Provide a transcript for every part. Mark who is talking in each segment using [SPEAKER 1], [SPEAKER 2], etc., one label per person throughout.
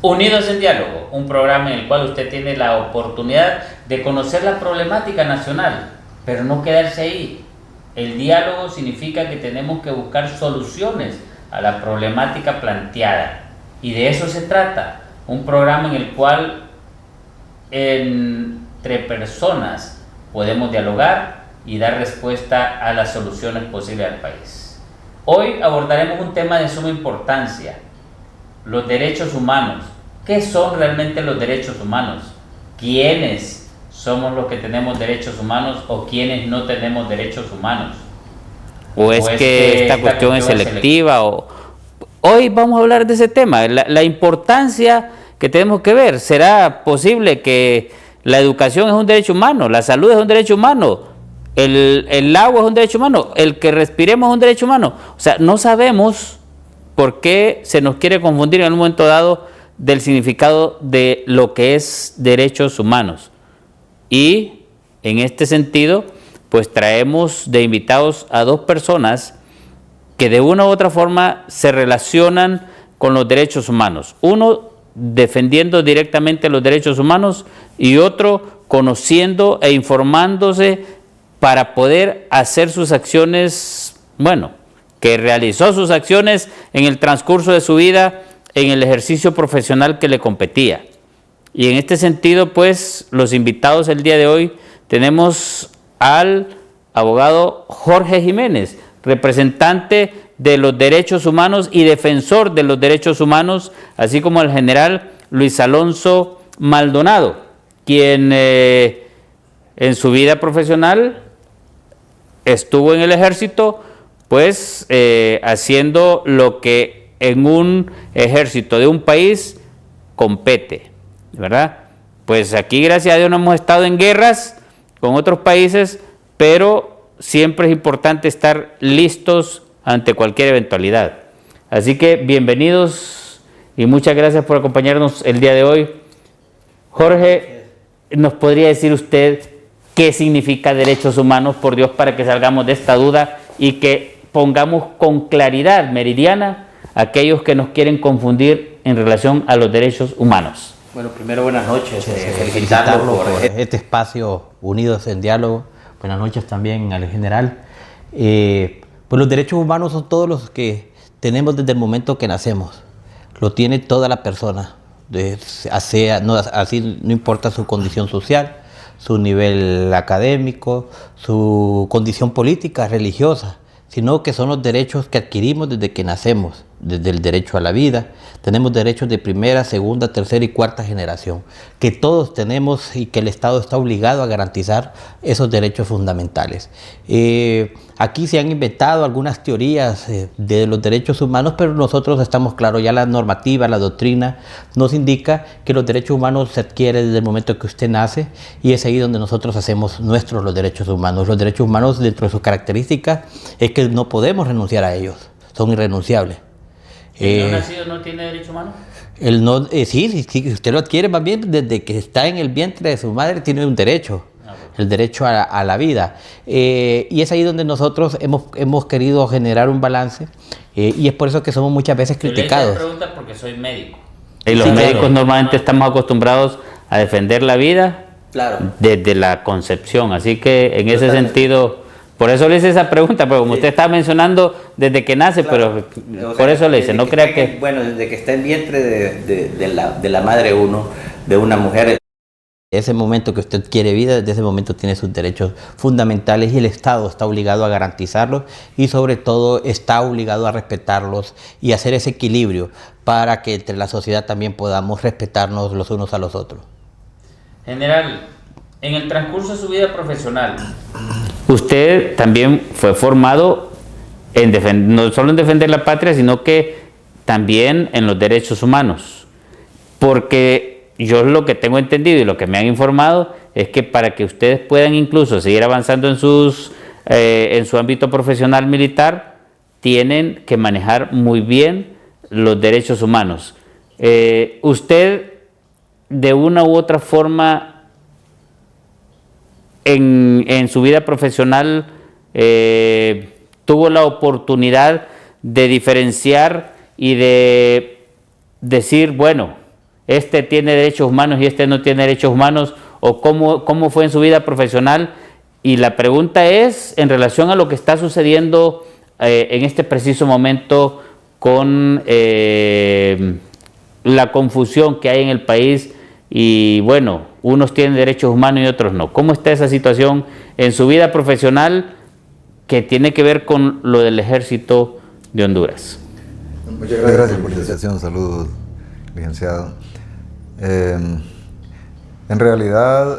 [SPEAKER 1] Unidos en Diálogo, un programa en el cual usted tiene la oportunidad de conocer la problemática nacional, pero no quedarse ahí. El diálogo significa que tenemos que buscar soluciones a la problemática planteada, y de eso se trata, un programa en el cual entre personas podemos dialogar y dar respuesta a las soluciones posibles al país. Hoy abordaremos un tema de suma importancia: los derechos humanos. ¿Qué son realmente los derechos humanos? ¿Quiénes somos los que tenemos derechos humanos o quiénes no tenemos derechos humanos?
[SPEAKER 2] ¿O es que esta cuestión es selectiva? Hoy vamos a hablar de ese tema, la importancia que tenemos que ver. ¿Será posible que la educación es un derecho humano, la salud es un derecho humano, el agua es un derecho humano, el que respiremos es un derecho humano? O sea, no sabemos por qué se nos quiere confundir en un momento dado del significado de lo que es derechos humanos. Y en este sentido, pues traemos de invitados a dos personas que de una u otra forma se relacionan con los derechos humanos. Uno defendiendo directamente los derechos humanos y otro conociendo e informándose para poder hacer sus acciones, que realizó sus acciones en el transcurso de su vida en el ejercicio profesional que le competía. Y en este sentido, pues, los invitados el día de hoy tenemos al abogado Jorge Jiménez, representante de los derechos humanos y defensor de los derechos humanos, así como al general Luis Alonso Maldonado, quien en su vida profesional estuvo en el ejército, pues haciendo lo que en un ejército de un país compete, ¿verdad? Pues aquí, gracias a Dios, no hemos estado en guerras con otros países, pero siempre es importante estar listos ante cualquier eventualidad. Así que bienvenidos y muchas gracias por acompañarnos el día de hoy. Jorge, ¿nos podría decir usted qué significa derechos humanos, por Dios, para que salgamos de esta duda y que pongamos con claridad meridiana a aquellos que nos quieren confundir en relación a los derechos humanos?
[SPEAKER 3] Bueno, primero buenas noches, felicitarlo por este espacio Unidos en Diálogo. Buenas noches también al general. Pues los derechos humanos son todos los que tenemos desde el momento que nacemos. Lo tiene toda la persona, así no importa su condición social, su nivel académico, su condición política, religiosa, sino que son los derechos que adquirimos desde que nacemos, desde el derecho a la vida. Tenemos derechos de primera, segunda, tercera y cuarta generación, que todos tenemos y que el Estado está obligado a garantizar esos derechos fundamentales. Aquí se han inventado algunas teorías de los derechos humanos, pero nosotros estamos claros, ya la normativa, la doctrina nos indica que los derechos humanos se adquieren desde el momento que usted nace, y es ahí donde nosotros hacemos nuestros los derechos humanos. Los derechos humanos, dentro de sus características, es que no podemos renunciar a ellos, son irrenunciables.
[SPEAKER 1] ¿El no nacido no tiene derecho humano?
[SPEAKER 3] Sí, usted lo adquiere más bien desde que está en el vientre de su madre, tiene un derecho. El derecho a la vida. Y es ahí donde nosotros hemos querido generar un balance, y es por eso que somos muchas veces criticados.
[SPEAKER 1] Yo le pregunta porque soy médico.
[SPEAKER 2] Y los médicos normalmente estamos acostumbrados a defender la vida,
[SPEAKER 3] claro,
[SPEAKER 2] desde la concepción. Así que en ese sentido, por eso le hice esa pregunta, porque como usted está mencionando desde que nace, claro, pero por eso le hice, no crea que...
[SPEAKER 3] Bueno, desde que está en vientre de la madre de una mujer. Ese momento que usted quiere vida, desde ese momento tiene sus derechos fundamentales, y el Estado está obligado a garantizarlos, y sobre todo está obligado a respetarlos y hacer ese equilibrio para que entre la sociedad también podamos respetarnos los unos a los otros.
[SPEAKER 1] General, en el transcurso de su vida profesional,
[SPEAKER 2] usted también fue formado no solo en defender la patria, sino que también en los derechos humanos, porque yo lo que tengo entendido y lo que me han informado es que para que ustedes puedan incluso seguir avanzando en su ámbito profesional militar, tienen que manejar muy bien los derechos humanos. Usted, de una u otra forma, en su vida profesional, tuvo la oportunidad de diferenciar y de decir, bueno, este tiene derechos humanos y este no tiene derechos humanos, o cómo fue en su vida profesional. Y la pregunta es en relación a lo que está sucediendo en este preciso momento con la confusión que hay en el país y bueno, unos tienen derechos humanos y otros no. ¿Cómo está esa situación en su vida profesional que tiene que ver con lo del Ejército de Honduras?
[SPEAKER 4] Muchas gracias por la invitación. Saludos, licenciado. En realidad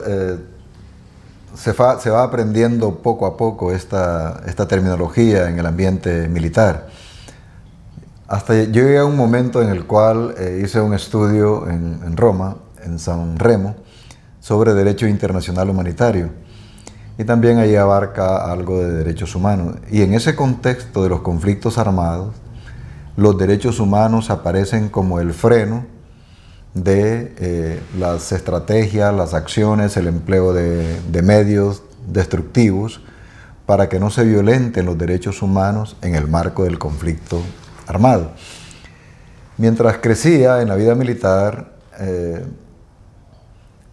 [SPEAKER 4] se va aprendiendo poco a poco esta terminología en el ambiente militar. Hasta llegué a un momento en el cual hice un estudio en Roma, en San Remo, sobre derecho internacional humanitario. Y también ahí abarca algo de derechos humanos. Y en ese contexto de los conflictos armados, los derechos humanos aparecen como el freno de las estrategias, las acciones, el empleo de medios destructivos para que no se violenten los derechos humanos en el marco del conflicto armado. Mientras crecía en la vida militar,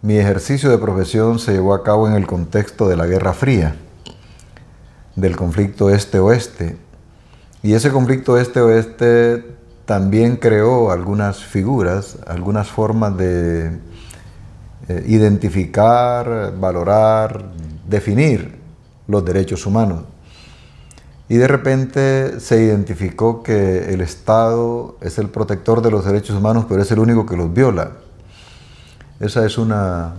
[SPEAKER 4] mi ejercicio de profesión se llevó a cabo en el contexto de la Guerra Fría, del conflicto este-oeste. Y ese conflicto este-oeste también creó algunas figuras, algunas formas de identificar, valorar, definir los derechos humanos. Y de repente se identificó que el Estado es el protector de los derechos humanos, pero es el único que los viola. Esa es una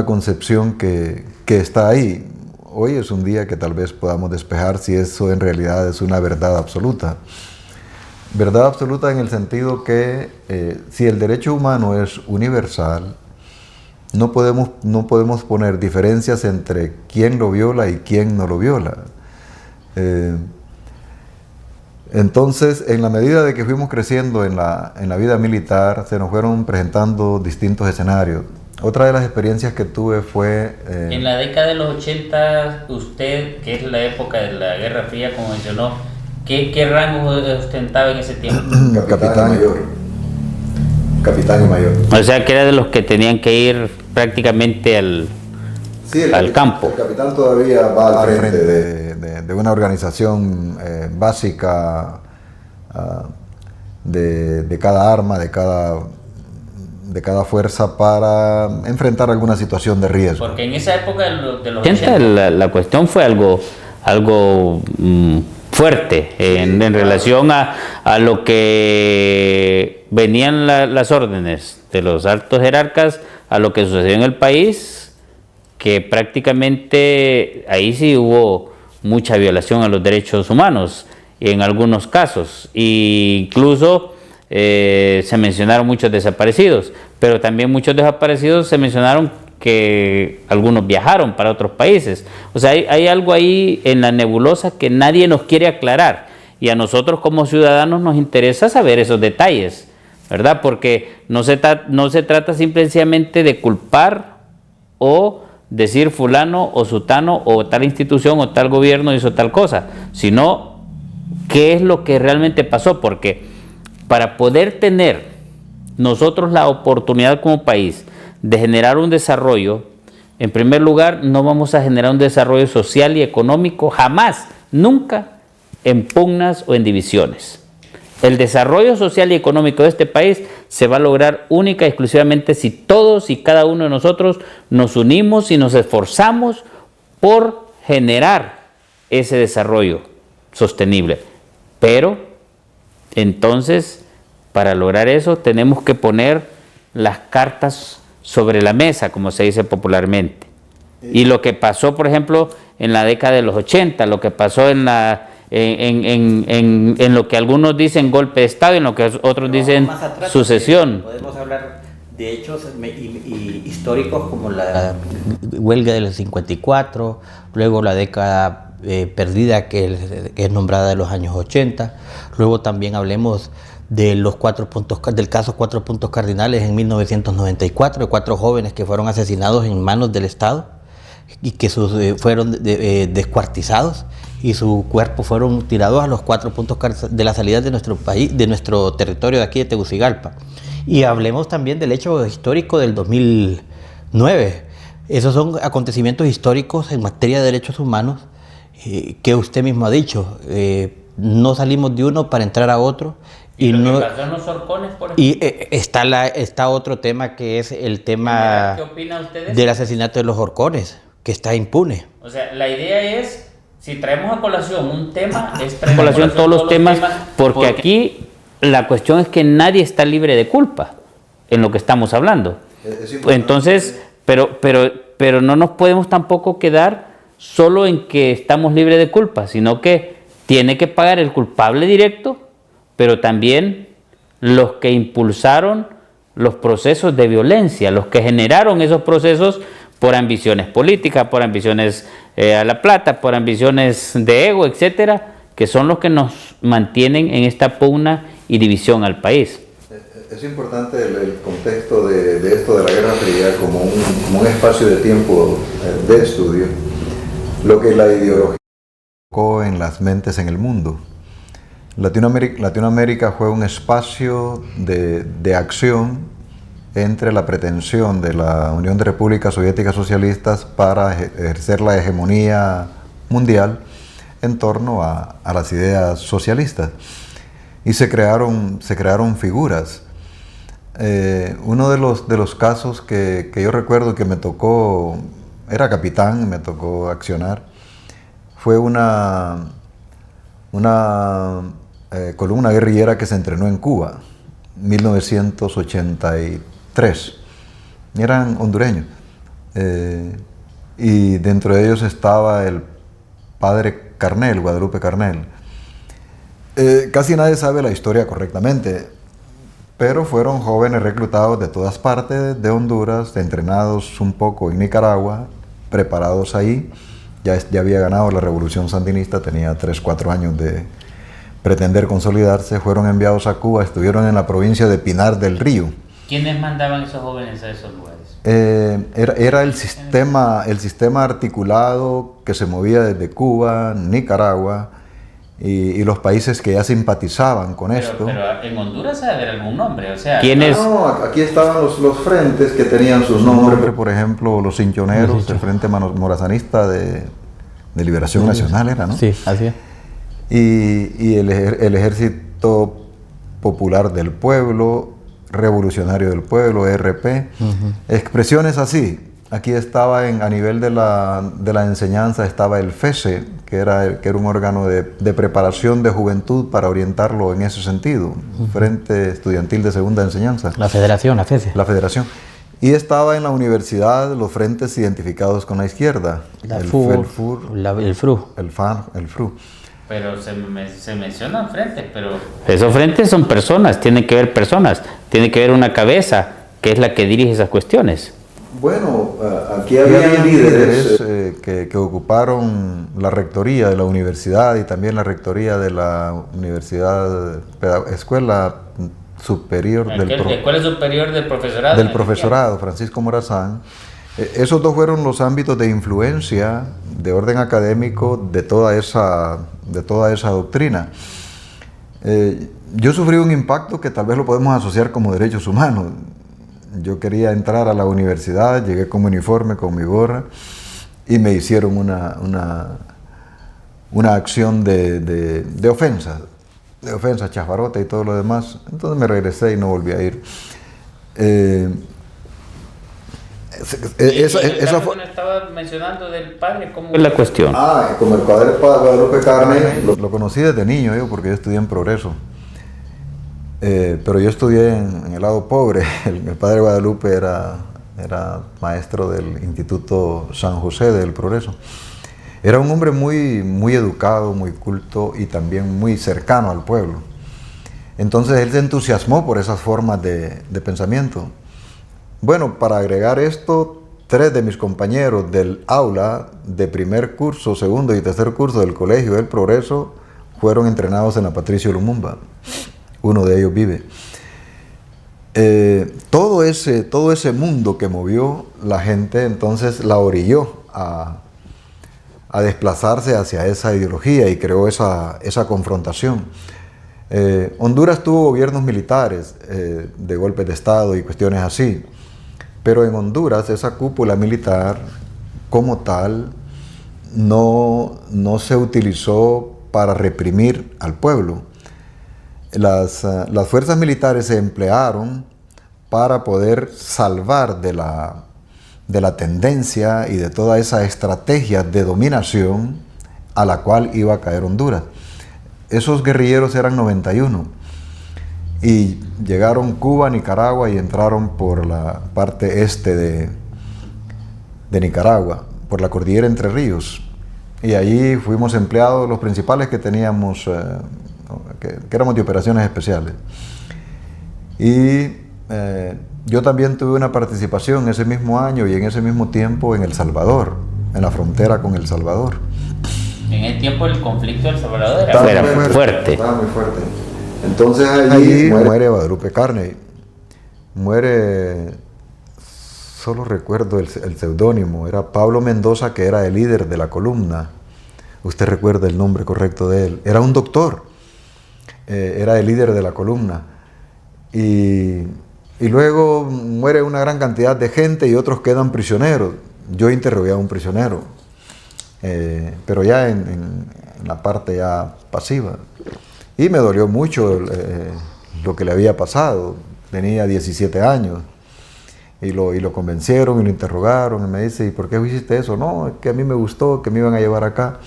[SPEAKER 4] concepción que está ahí. Hoy es un día que tal vez podamos despejar si eso en realidad es una verdad absoluta. Verdad absoluta en el sentido que si el derecho humano es universal, no podemos poner diferencias entre quién lo viola y quién no lo viola. Entonces, en la medida de que fuimos creciendo en la vida militar, se nos fueron presentando distintos escenarios. Otra de las experiencias que tuve fue...
[SPEAKER 1] En la década de los 80, usted, que es la época de la Guerra Fría, como mencionó, ¿qué rango ostentaba en ese tiempo?
[SPEAKER 4] Capitán mayor. Capitán y mayor.
[SPEAKER 2] O sea, que era de los que tenían que ir prácticamente al campo.
[SPEAKER 4] El capitán todavía va al frente de una organización básica de cada arma, de cada fuerza para enfrentar alguna situación de riesgo.
[SPEAKER 1] Porque en esa época de los
[SPEAKER 2] 80 la cuestión fue algo fuerte en relación a lo que venían las órdenes de los altos jerarcas, a lo que sucedió en el país, que prácticamente ahí sí hubo mucha violación a los derechos humanos en algunos casos, e incluso se mencionaron muchos desaparecidos, pero también muchos desaparecidos se mencionaron que algunos viajaron para otros países. O sea, hay algo ahí en la nebulosa que nadie nos quiere aclarar, y a nosotros como ciudadanos nos interesa saber esos detalles, ¿verdad? Porque no se trata simplemente de culpar o decir fulano o sutano o tal institución o tal gobierno hizo tal cosa, sino qué es lo que realmente pasó, porque para poder tener nosotros la oportunidad como país de generar un desarrollo, en primer lugar no vamos a generar un desarrollo social y económico jamás, nunca en pugnas o en divisiones. El desarrollo social y económico de este país se va a lograr única y exclusivamente si todos y cada uno de nosotros nos unimos y nos esforzamos por generar ese desarrollo sostenible. Pero entonces, para lograr eso, tenemos que poner las cartas sobre la mesa, como se dice popularmente. Y lo que pasó, por ejemplo, en la década de los 80, lo que pasó en lo que algunos dicen golpe de Estado y en lo que otros dicen sucesión.
[SPEAKER 3] Podemos hablar de hechos históricos como la huelga del 54, luego la década perdida que es nombrada de los años 80, luego también hablemos de los del caso 4 puntos cardinales en 1994, 4 jóvenes que fueron asesinados en manos del Estado y que fueron descuartizados y sus cuerpos fueron tirados a los 4 puntos de la salida de nuestro país, de nuestro territorio de aquí de Tegucigalpa. Y hablemos también del hecho histórico del 2009. Esos son acontecimientos históricos en materia de derechos humanos que usted mismo ha dicho. No salimos de uno para entrar a otro.
[SPEAKER 1] Y
[SPEAKER 3] no,
[SPEAKER 1] que pasó en los Horcones, por ejemplo.
[SPEAKER 3] Y está otro tema que es el tema
[SPEAKER 1] ¿Qué opina usted
[SPEAKER 3] del asesinato de los Horcones, que está impune.
[SPEAKER 1] O sea, la idea es, si traemos a colación un tema, es traer
[SPEAKER 2] A colación todos los temas, porque aquí la cuestión es que nadie está libre de culpa en lo que estamos hablando. Entonces, pero no nos podemos tampoco quedar solo en que estamos libres de culpa, sino que tiene que pagar el culpable directo, pero también los que impulsaron los procesos de violencia, los que generaron esos procesos por ambiciones políticas, por ambiciones a la plata, por ambiciones de ego, etcétera, que son los que nos mantienen en esta pugna y división al país.
[SPEAKER 4] Es importante el contexto de esto de la Guerra Fría como un espacio de tiempo de estudio, lo que la ideología colocó en las mentes en el mundo. Latinoamérica fue un espacio de acción entre la pretensión de la Unión de Repúblicas Soviéticas Socialistas para ejercer la hegemonía mundial en torno a las ideas socialistas. Y se crearon figuras. Uno de los casos que yo recuerdo que me tocó, era capitán, me tocó accionar, fue una columna guerrillera que se entrenó en Cuba, 1983. Eran hondureños. Y dentro de ellos estaba el padre Carnel, Guadalupe Carnel. Casi nadie sabe la historia correctamente, pero fueron jóvenes reclutados de todas partes de Honduras, entrenados un poco en Nicaragua, preparados ahí. Ya había ganado la revolución sandinista, tenía 3-4 años de pretender consolidarse. Fueron enviados a Cuba, estuvieron en la provincia de Pinar del Río.
[SPEAKER 1] ¿Quiénes mandaban esos jóvenes a esos lugares?
[SPEAKER 4] Era el sistema articulado que se movía desde Cuba, Nicaragua y los países que ya simpatizaban con esto.
[SPEAKER 1] Pero en Honduras debe haber algún nombre, o sea...
[SPEAKER 2] ¿Quiénes?
[SPEAKER 4] No, aquí estaban los frentes que tenían sus nombres, por ejemplo, los cinchoneros, el Frente Morazanista de Liberación Nacional era, ¿no?
[SPEAKER 3] Sí, así es.
[SPEAKER 4] Y el Ejército Popular del Pueblo, Revolucionario del Pueblo, ERP, expresiones así. Aquí estaba a nivel de la enseñanza, estaba el FESE, que era un órgano de preparación de juventud para orientarlo en ese sentido, Frente Estudiantil de Segunda Enseñanza.
[SPEAKER 3] La Federación, la FESE.
[SPEAKER 4] La Federación. Y estaba en la universidad los frentes identificados con la izquierda. El FRU.
[SPEAKER 1] Pero se mencionan frentes, pero...
[SPEAKER 2] Esos frentes son personas, tienen que ver personas, tiene que ver una cabeza que es la que dirige esas cuestiones.
[SPEAKER 4] Bueno, aquí había líderes que ocuparon la rectoría de la universidad y también la rectoría de la Escuela Superior
[SPEAKER 1] Escuela Superior del Profesorado.
[SPEAKER 4] Del Profesorado, Francisco Morazán. Esos dos fueron los ámbitos de influencia de orden académico de toda esa doctrina. Yo sufrí un impacto que tal vez lo podemos asociar como derechos humanos. Yo quería entrar a la universidad, llegué con mi uniforme, con mi gorra, y me hicieron una acción de ofensa, chafarote y todo lo demás. Entonces me regresé y no volví a ir.
[SPEAKER 1] Esa fue... estaba mencionando del padre, ¿cómo
[SPEAKER 2] es la cuestión?
[SPEAKER 4] Como el padre Guadalupe Carnel, lo conocí desde niño yo, porque yo estudié en Progreso. Pero yo estudié en el lado pobre. El padre Guadalupe era maestro del Instituto San José del Progreso. Era un hombre muy educado, muy culto y también muy cercano al pueblo. Entonces él se entusiasmó por esas formas de pensamiento. Bueno, para agregar esto, 3 de mis compañeros del aula de primer curso, segundo y tercer curso del Colegio del Progreso fueron entrenados en la Patricio Lumumba. Uno de ellos vive. Todo ese mundo que movió la gente, entonces la orilló a desplazarse hacia esa ideología y creó esa confrontación. Honduras tuvo gobiernos militares de golpes de Estado y cuestiones así, pero en Honduras esa cúpula militar como tal no se utilizó para reprimir al pueblo. Las fuerzas militares se emplearon para poder salvar de la tendencia y de toda esa estrategia de dominación a la cual iba a caer Honduras. Esos guerrilleros eran 91 y llegaron Cuba, Nicaragua y entraron por la parte este de Nicaragua, por la cordillera Entre Ríos. Y allí fuimos empleados los principales que teníamos, que éramos de operaciones especiales. Y yo también tuve una participación ese mismo año y en ese mismo tiempo en El Salvador, en la frontera con El Salvador.
[SPEAKER 1] En el tiempo del conflicto de El Salvador
[SPEAKER 2] era fuerte.
[SPEAKER 4] Estaba muy fuerte. Entonces allí muere Guadalupe Carney. Muere, solo recuerdo el seudónimo, era Pablo Mendoza, que era el líder de la columna. Usted recuerda el nombre correcto de él. Era un doctor, era el líder de la columna. Y luego muere una gran cantidad de gente y otros quedan prisioneros. Yo interrogué a un prisionero, pero ya en la parte ya pasiva. Y me dolió mucho lo que le había pasado. Tenía 17 años. Y lo convencieron y lo interrogaron. Y me dice, ¿y por qué hiciste eso? No, es que a mí me gustó, que me iban a llevar acá.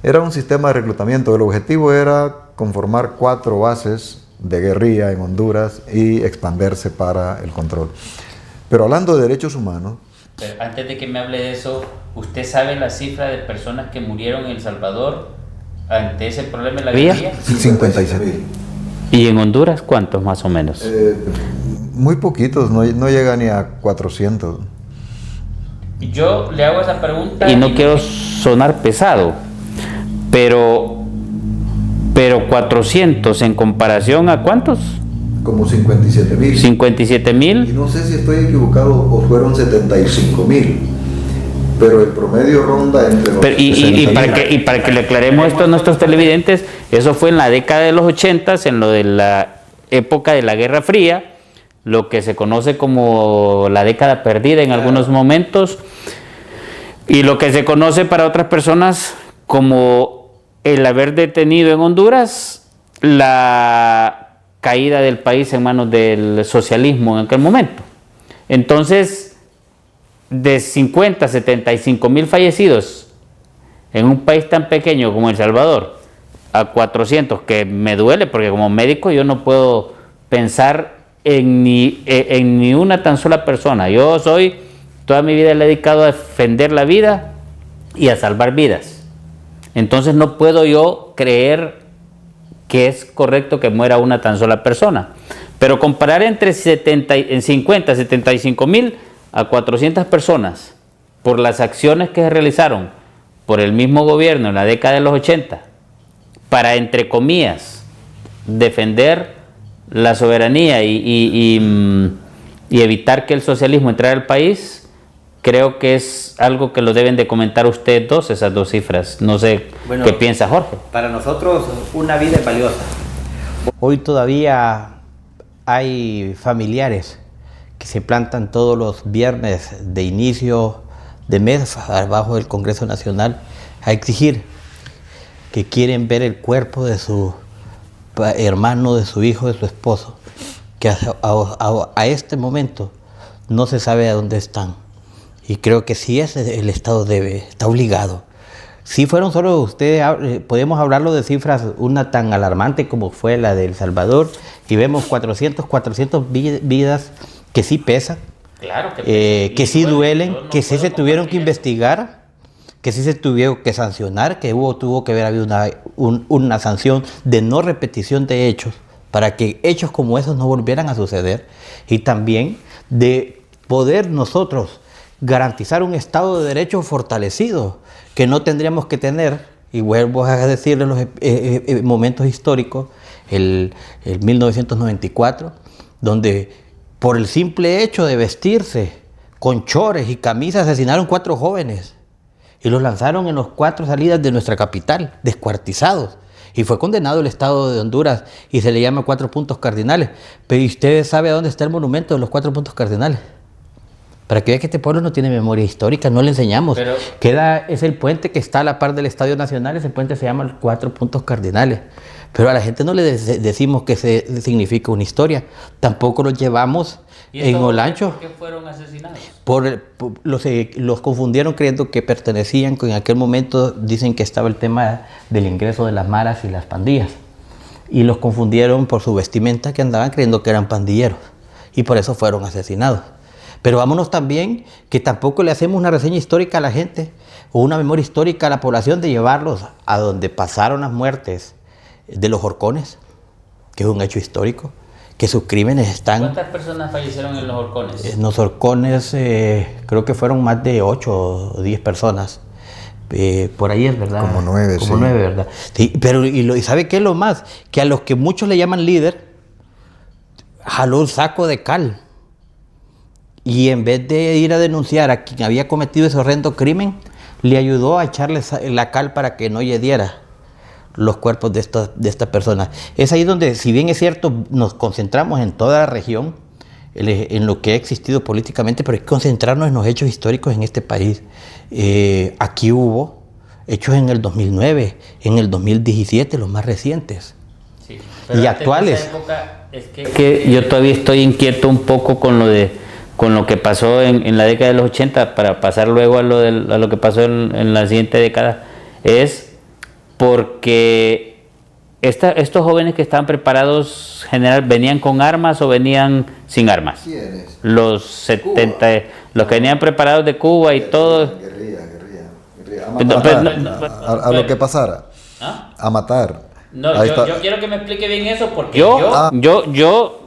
[SPEAKER 4] Era un sistema de reclutamiento. El objetivo era conformar 4 bases de guerrilla en Honduras y expandirse para el control. Pero hablando de derechos humanos...
[SPEAKER 1] Pero antes de que me hable de eso, ¿usted sabe la cifra de personas que murieron en El Salvador ante ese problema de la guerrilla?
[SPEAKER 4] 57.000.
[SPEAKER 2] ¿Y en Honduras cuántos más o menos?
[SPEAKER 4] Muy poquitos, no llega ni a 400.
[SPEAKER 1] Yo le hago esa pregunta...
[SPEAKER 2] Y no quiero sonar pesado, pero 400 en comparación a ¿cuántos?
[SPEAKER 4] Como 57.000.
[SPEAKER 2] 57.000.
[SPEAKER 4] Y no sé si estoy equivocado o fueron 75.000. Pero el promedio ronda entre los...
[SPEAKER 2] Y para que le aclaremos esto a nuestros televidentes, eso fue en la década de los 80, en lo de la época de la Guerra Fría, lo que se conoce como la década perdida en algunos momentos, y lo que se conoce para otras personas como el haber detenido en Honduras la caída del país en manos del socialismo en aquel momento. Entonces, de 50 a 75.000 fallecidos en un país tan pequeño como El Salvador, a 400, que me duele porque como médico yo no puedo pensar en ni una tan sola persona. Yo toda mi vida le he dedicado a defender la vida y a salvar vidas. Entonces no puedo yo creer que es correcto que muera una tan sola persona. Pero comparar entre 50 a 75.000 a 400 personas por las acciones que se realizaron por el mismo gobierno en la década de los 80 para, entre comillas, defender la soberanía y evitar que el socialismo entrara al país, creo que es algo que lo deben de comentar ustedes dos, esas dos cifras. No sé qué piensa Jorge.
[SPEAKER 3] Para nosotros una vida es valiosa. Hoy todavía hay familiares que se plantan todos los viernes de inicio de mes abajo del Congreso Nacional a exigir que quieren ver el cuerpo de su hermano, de su hijo, de su esposo, que a este momento no se sabe a dónde están. Y creo que sí el Estado está obligado. Si fueron solo ustedes, podemos hablarlo de cifras, una tan alarmante como fue la de El Salvador, y vemos 400 vidas que sí pesan,
[SPEAKER 1] claro que
[SPEAKER 3] sí duelen, que sí se tuvieron que investigar, que sí se tuvieron que sancionar, que tuvo que haber habido una sanción de no repetición de hechos, para que hechos como esos no volvieran a suceder, y también de poder nosotros garantizar un Estado de Derecho fortalecido, que no tendríamos que tener, y vuelvo a decirle los momentos históricos, el 1994, donde por el simple hecho de vestirse con chores y camisas asesinaron 4 jóvenes y los lanzaron en las 4 salidas de nuestra capital, descuartizados. Y fue condenado el Estado de Honduras y se le llama 4 puntos cardinales. Pero ¿y usted sabe dónde está el monumento de los 4 puntos cardinales? Para que vea que este pueblo no tiene memoria histórica, no le enseñamos. Es el puente que está a la par del Estadio Nacional, ese puente se llama los 4 puntos cardinales. Pero a la gente no le decimos que significa una historia. Tampoco los llevamos en Olancho.
[SPEAKER 1] ¿Por qué fueron asesinados?
[SPEAKER 3] Los confundieron creyendo que pertenecían, en aquel momento dicen que estaba el tema del ingreso de las maras y las pandillas. Y los confundieron por su vestimenta, que andaban creyendo que eran pandilleros. Y por eso fueron asesinados. Pero vámonos también, que tampoco le hacemos una reseña histórica a la gente, o una memoria histórica a la población, de llevarlos a donde pasaron las muertes de los Horcones, que es un hecho histórico, que sus crímenes están...
[SPEAKER 1] ¿Cuántas personas fallecieron en los Horcones?
[SPEAKER 3] En los Horcones creo que fueron más de 8 o 10 personas. Por ahí es verdad.
[SPEAKER 4] Como 9,
[SPEAKER 3] Como 9, ¿verdad? Sí, pero ¿y sabe qué es lo más? Que a los que muchos le llaman líder, jaló un saco de cal. Y en vez de ir a denunciar a quien había cometido ese horrendo crimen, le ayudó a echarle la cal para que no hiediera los cuerpos de estas personas. Es ahí donde, si bien es cierto, nos concentramos en toda la región, en lo que ha existido políticamente, pero hay que concentrarnos en los hechos históricos en este país. Aquí hubo hechos en el 2009, en el 2017, los más recientes.
[SPEAKER 1] Sí,
[SPEAKER 3] y actuales.
[SPEAKER 1] En esa época es que yo todavía estoy inquieto un poco con lo que pasó en la década de los 80, para pasar luego a lo que pasó en la siguiente década, es porque estos jóvenes que estaban preparados, general, ¿venían con armas o venían sin armas?
[SPEAKER 4] ¿Quiénes?
[SPEAKER 1] Los 70, los que venían preparados de Cuba y todo.
[SPEAKER 4] Guerrilla.
[SPEAKER 1] A
[SPEAKER 4] lo que pasara.
[SPEAKER 1] ¿Ah?
[SPEAKER 4] A matar.
[SPEAKER 1] No, yo quiero que me explique bien eso, porque yo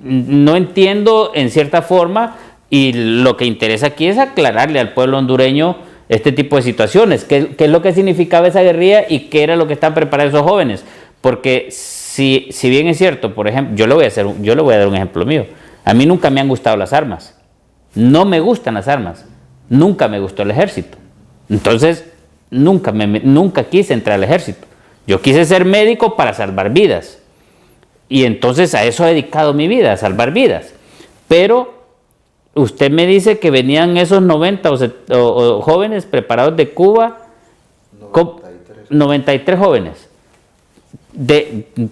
[SPEAKER 1] no entiendo en cierta forma, y lo que interesa aquí es aclararle al pueblo hondureño este tipo de situaciones, qué es lo que significaba esa guerrilla y qué era lo que están preparados esos jóvenes. Porque si bien es cierto, por ejemplo, yo le voy a dar un ejemplo mío. A mí nunca me han gustado las armas. No me gustan las armas. Nunca me gustó el ejército. Entonces, nunca quise entrar al ejército. Yo quise ser médico para salvar vidas. Y entonces a eso he dedicado mi vida, a salvar vidas. Pero usted me dice que venían esos 90 o jóvenes preparados de Cuba, 93 jóvenes.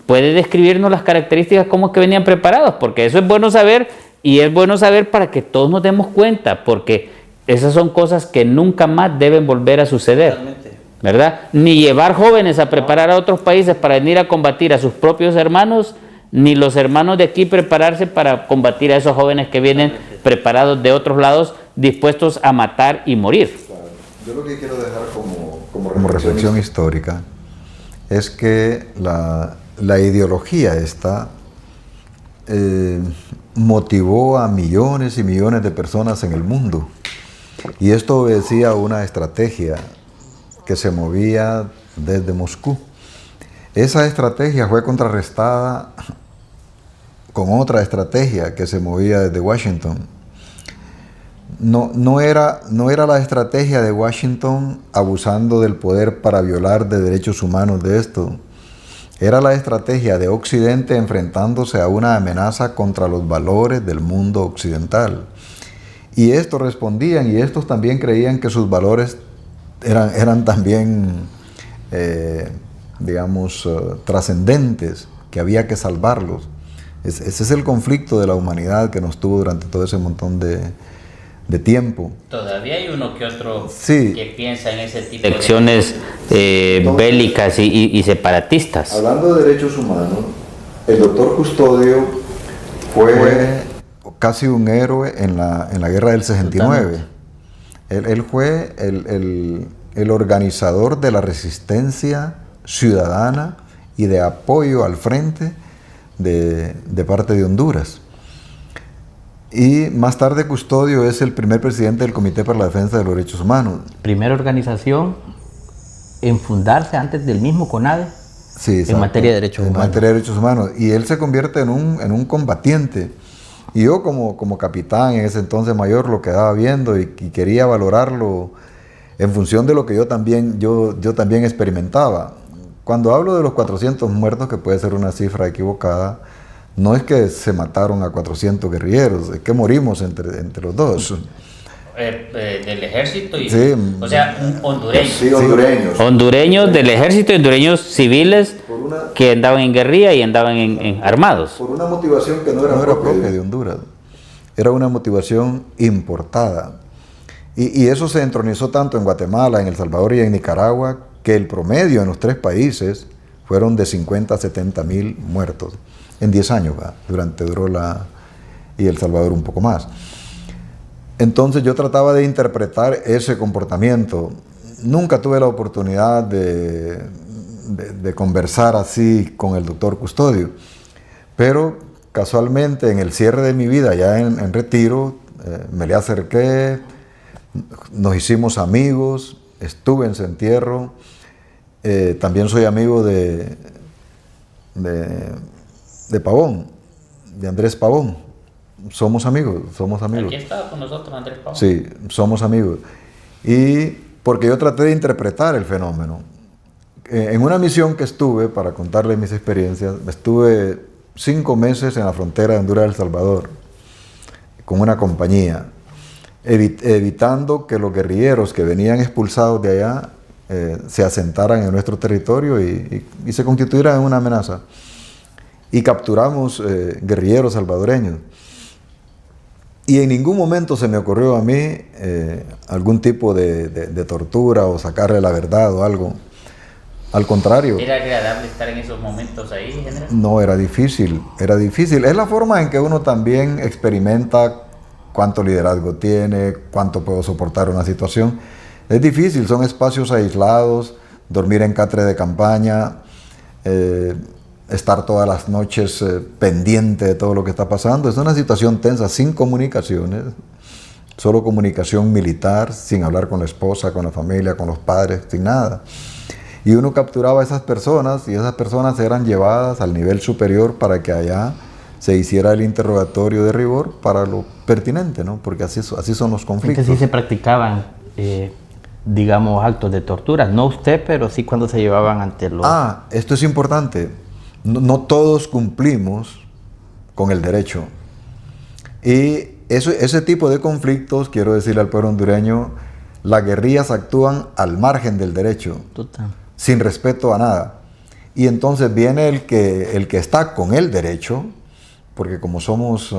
[SPEAKER 1] ¿Puede describirnos las características, cómo es que venían preparados? Porque eso es bueno saber, y es bueno saber para que todos nos demos cuenta, porque esas son cosas que nunca más deben volver a suceder. Totalmente. ¿Verdad? Ni llevar jóvenes a preparar a otros países para venir a combatir a sus propios hermanos, ni los hermanos de aquí prepararse para combatir a esos jóvenes que vienen preparados de otros lados, dispuestos a matar y morir.
[SPEAKER 4] Claro. Yo lo que quiero dejar como reflexión histórica es que la ideología esta motivó a millones y millones de personas en el mundo, y esto obedecía a una estrategia que se movía desde Moscú. Esa estrategia fue contrarrestada con otra estrategia que se movía desde Washington. No era la estrategia de Washington abusando del poder para violar de derechos humanos de esto. Era la estrategia de Occidente enfrentándose a una amenaza contra los valores del mundo occidental. Y estos respondían, y estos también creían que sus valores eran también, trascendentes, que había que salvarlos. Ese es el conflicto de la humanidad que nos tuvo durante todo ese montón de tiempo.
[SPEAKER 1] Todavía hay uno que otro
[SPEAKER 4] sí,
[SPEAKER 1] que piensa en ese tipo de acciones bélicas y separatistas.
[SPEAKER 4] Hablando de derechos humanos, el doctor Custodio fue casi un héroe en la guerra del 69. Él fue el organizador de la resistencia ciudadana y de apoyo al frente de parte de Honduras. Y más tarde Custodio es el primer presidente del Comité para la Defensa de los Derechos Humanos.
[SPEAKER 3] Primera organización en fundarse antes del mismo CONADE, sí, en materia de derechos humanos.
[SPEAKER 4] En materia de derechos humanos. Y él se convierte en un combatiente. Y yo como capitán en ese entonces mayor lo quedaba viendo y quería valorarlo en función de lo que yo también experimentaba. Cuando hablo de los 400 muertos, que puede ser una cifra equivocada, no es que se mataron a 400 guerrilleros, es que morimos entre los dos.
[SPEAKER 1] Del ejército y,
[SPEAKER 4] Sí.
[SPEAKER 1] o sea, hondureños.
[SPEAKER 4] Sí, hondureños.
[SPEAKER 2] Hondureños del ejército y hondureños civiles
[SPEAKER 4] Por una-
[SPEAKER 2] que andaban en guerrilla y andaban en armados.
[SPEAKER 4] Por una motivación que no era propia de Honduras. Era una motivación importada. Y eso se entronizó tanto en Guatemala, en El Salvador y en Nicaragua, que el promedio en los tres países fueron de 50 a 70 mil muertos en 10 años, ¿va? Duró y El Salvador un poco más. Entonces yo trataba de interpretar ese comportamiento. Nunca tuve la oportunidad de conversar así con el doctor Custodio, pero casualmente en el cierre de mi vida, ya en retiro, me le acerqué, nos hicimos amigos, estuve en su entierro. También soy amigo de Pavón, de Andrés Pavón. Somos amigos.
[SPEAKER 1] Aquí estaba con nosotros Andrés Pavón.
[SPEAKER 4] Sí, somos amigos. Y porque yo traté de interpretar el fenómeno. En una misión que estuve, para contarles mis experiencias, estuve 5 meses en la frontera de Honduras y El Salvador, con una compañía, evitando que los guerrilleros que venían expulsados de allá se asentaran en nuestro territorio y se constituyeran en una amenaza. Y capturamos guerrilleros salvadoreños. Y en ningún momento se me ocurrió a mí algún tipo de tortura o sacarle la verdad o algo. Al contrario.
[SPEAKER 1] ¿Era agradable estar en esos momentos ahí, general?
[SPEAKER 4] No, era difícil, era difícil. Es la forma en que uno también experimenta cuánto liderazgo tiene, cuánto puedo soportar una situación. Es difícil, son espacios aislados, dormir en catre de campaña, estar todas las noches pendiente de todo lo que está pasando. Es una situación tensa, sin comunicaciones, solo comunicación militar, sin hablar con la esposa, con la familia, con los padres, sin nada. Y uno capturaba a esas personas y esas personas eran llevadas al nivel superior para que allá se hiciera el interrogatorio de rigor para lo pertinente, ¿no? Porque así son los conflictos.
[SPEAKER 3] Entonces sí se practicaban, digamos, actos de tortura. No usted, pero sí cuando se llevaban ante los...
[SPEAKER 4] Esto es importante. No todos cumplimos con el derecho. Y ese tipo de conflictos, quiero decirle al pueblo hondureño, las guerrillas actúan al margen del derecho,
[SPEAKER 3] Total.
[SPEAKER 4] sin respeto a nada. Y entonces viene el que está con el derecho, porque como somos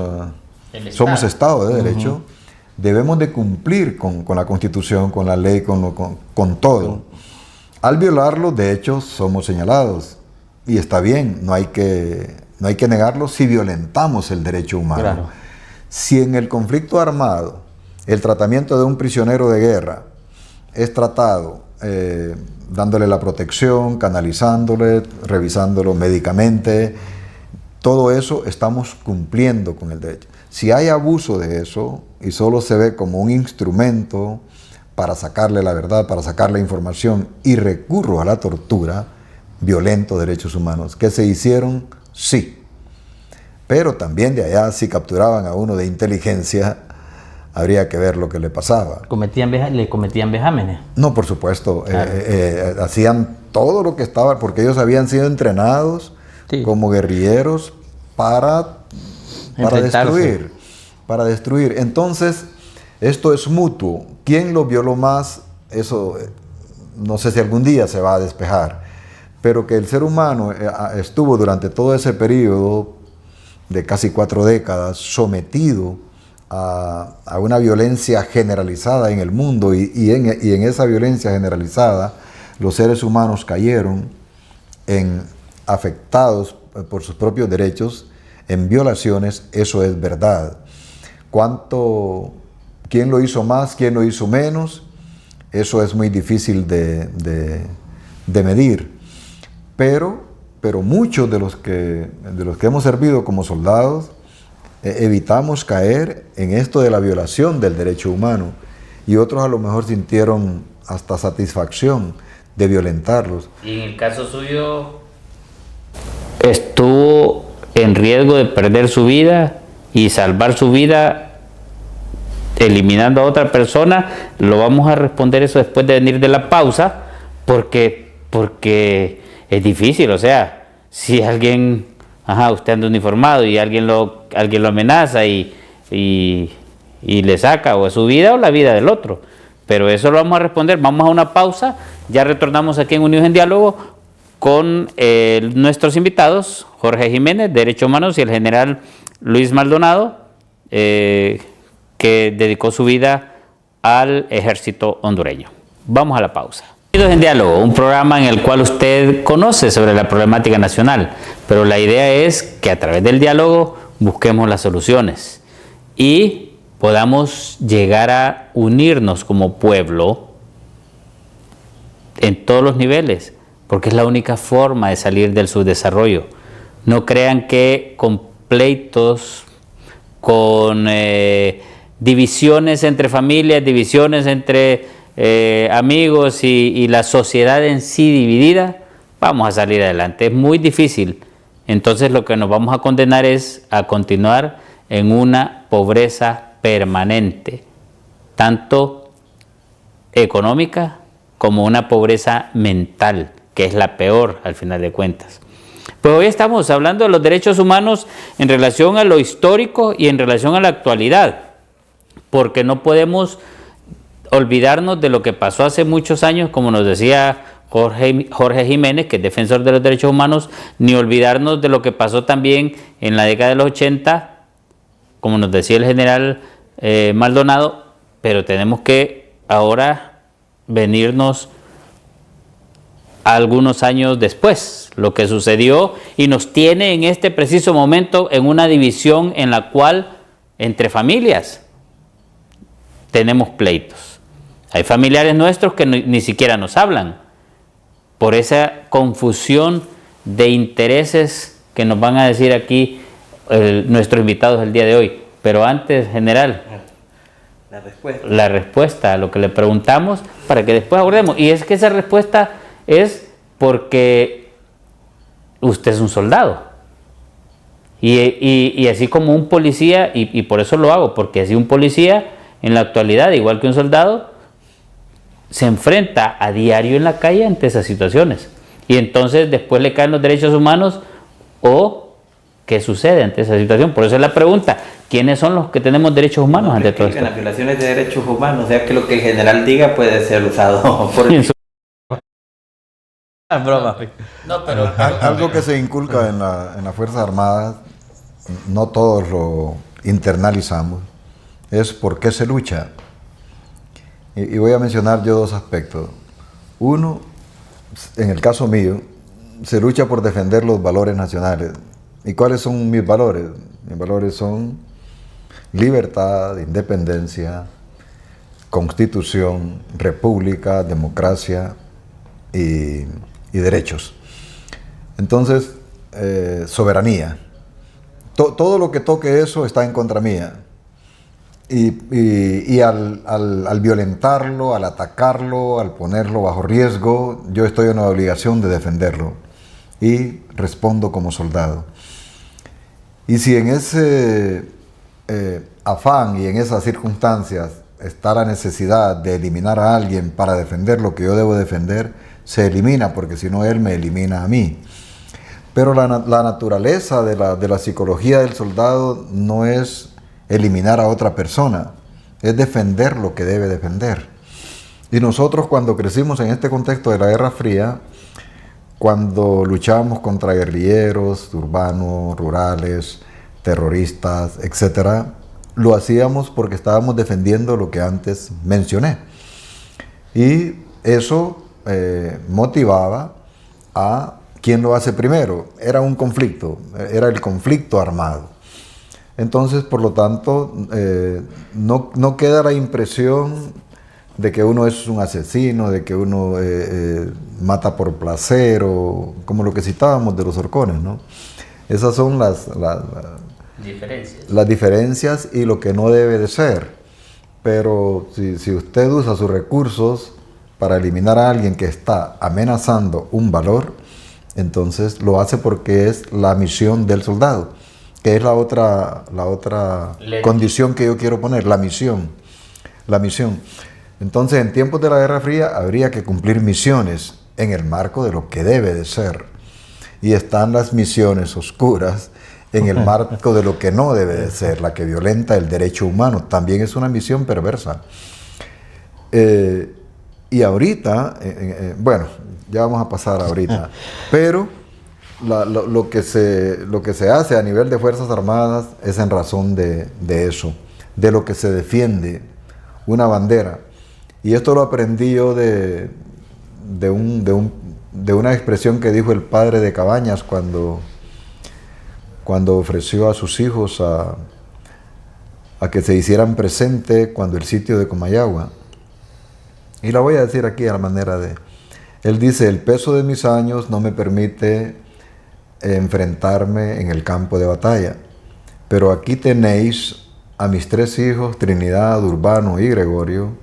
[SPEAKER 4] Estado de Derecho, debemos de cumplir con la Constitución, con la ley, con todo. Al violarlo, de hecho, somos señalados. Y está bien, no hay que negarlo si violentamos el derecho humano.
[SPEAKER 3] Claro.
[SPEAKER 4] Si en el conflicto armado el tratamiento de un prisionero de guerra es tratado dándole la protección, canalizándole, revisándolo médicamente, todo eso estamos cumpliendo con el derecho. Si hay abuso de eso y solo se ve como un instrumento para sacarle la verdad, para sacarle información y recurro a la tortura, violento derechos humanos. ¿Que se hicieron? Sí. Pero también de allá, si capturaban a uno de inteligencia, habría que ver lo que le pasaba.
[SPEAKER 3] ¿Le cometían vejámenes?
[SPEAKER 4] No, por supuesto.
[SPEAKER 3] Claro.
[SPEAKER 4] Hacían todo lo que estaba, porque ellos habían sido entrenados como guerrilleros para destruir. Entonces, esto es mutuo. ¿Quién lo violó más? Eso no sé si algún día se va a despejar. Pero que el ser humano estuvo durante todo ese periodo de casi 4 décadas sometido a una violencia generalizada en el mundo y en esa violencia generalizada los seres humanos cayeron afectados por sus propios derechos en violaciones, eso es verdad. ¿Quién lo hizo más, quién lo hizo menos? Eso es muy difícil de medir. Pero muchos de los que hemos servido como soldados evitamos caer en esto de la violación del derecho humano y otros a lo mejor sintieron hasta satisfacción de violentarlos.
[SPEAKER 1] Y en el caso suyo,
[SPEAKER 2] estuvo en riesgo de perder su vida y salvar su vida eliminando a otra persona. Lo vamos a responder eso después de venir de la pausa, porque es difícil, o sea, si alguien, usted anda uniformado y alguien lo amenaza y le saca o su vida o la vida del otro. Pero eso lo vamos a responder. Vamos a una pausa, ya retornamos aquí en Unidos en Diálogo con nuestros invitados, Jorge Jiménez, Derechos Humanos, y el general Luis Maldonado, que dedicó su vida al ejército hondureño. Vamos a la pausa. Unidos en Diálogo, un programa en el cual usted conoce sobre la problemática nacional, pero la idea es que a través del diálogo busquemos las soluciones y podamos llegar a unirnos como pueblo en todos los niveles, porque es la única forma de salir del subdesarrollo. No crean que con pleitos, con divisiones entre familias, divisiones entre amigos y la sociedad en sí dividida, vamos a salir adelante. Es muy difícil. Entonces lo que nos vamos a condenar es a continuar en una pobreza permanente, tanto económica como una pobreza mental, que es la peor al final de cuentas. Pues hoy estamos hablando de los derechos humanos en relación a lo histórico y en relación a la actualidad, porque no podemos olvidarnos de lo que pasó hace muchos años, como nos decía Jorge Jiménez, que es defensor de los derechos humanos, ni olvidarnos de lo que pasó también en la década de los 80, como nos decía el general Maldonado, pero tenemos que ahora venirnos algunos años después, lo que sucedió y nos tiene en este preciso momento en una división en la cual entre familias tenemos pleitos. Hay familiares nuestros que ni siquiera nos hablan por esa confusión de intereses que nos van a decir aquí nuestros invitados el día de hoy. Pero antes, general, la respuesta a lo que le preguntamos para que después abordemos. Y es que esa respuesta es porque usted es un soldado. Y así como un policía, y por eso lo hago, porque así un policía en la actualidad, igual que un soldado, se enfrenta a diario en la calle ante esas situaciones. Y entonces después le caen los derechos humanos o qué sucede ante esa situación. Por eso es la pregunta, ¿quiénes son los que tenemos derechos humanos ante todo esto?
[SPEAKER 3] Las violaciones de derechos humanos, o sea que lo que el general diga puede ser usado por el...
[SPEAKER 2] broma. No, pero
[SPEAKER 4] algo que se inculca en las Fuerzas Armadas, no todos lo internalizamos, es por qué se lucha. Y voy a mencionar yo dos aspectos. Uno, en el caso mío, se lucha por defender los valores nacionales. ¿Y cuáles son mis valores? Mis valores son libertad, independencia, constitución, república, democracia y derechos. Entonces, soberanía. Todo lo que toque eso está en contra mía. Y al violentarlo, al atacarlo, al ponerlo bajo riesgo, yo estoy en la obligación de defenderlo y respondo como soldado. Y si en ese afán y en esas circunstancias está la necesidad de eliminar a alguien para defender lo que yo debo defender, se elimina, porque si no él me elimina a mí. Pero la naturaleza de la psicología del soldado no es eliminar a otra persona, es defender lo que debe defender. Y nosotros cuando crecimos en este contexto de la Guerra Fría, cuando luchábamos contra guerrilleros, urbanos, rurales, terroristas, etc., lo hacíamos porque estábamos defendiendo lo que antes mencioné. Y eso motivaba a quien lo hace primero. Era un conflicto, era el conflicto armado. Entonces, por lo tanto, no queda la impresión de que uno es un asesino, de que uno mata por placer, o como lo que citábamos de los horcones, ¿no? Esas son las diferencias y lo que no debe de ser. Pero si usted usa sus recursos para eliminar a alguien que está amenazando un valor, entonces lo hace porque es la misión del soldado, que es la otra condición que yo quiero poner, la misión. Entonces, en tiempos de la Guerra Fría habría que cumplir misiones. en el marco de lo que debe de ser. Y están las misiones oscuras en el marco de lo que no debe de ser, la que violenta el derecho humano. También es una misión perversa. Y ahorita, bueno, ya vamos a pasar ahorita, pero lo que se hace a nivel de Fuerzas Armadas es en razón de eso, de lo que se defiende, una bandera. Y esto lo aprendí yo de una expresión que dijo el padre de Cabañas cuando ofreció a sus hijos a que se hicieran presente cuando el sitio de Comayagua. Y la voy a decir aquí a la manera de... Él dice: el peso de mis años no me permite enfrentarme en el campo de batalla, pero aquí tenéis a mis 3 hijos, Trinidad, Urbano y Gregorio,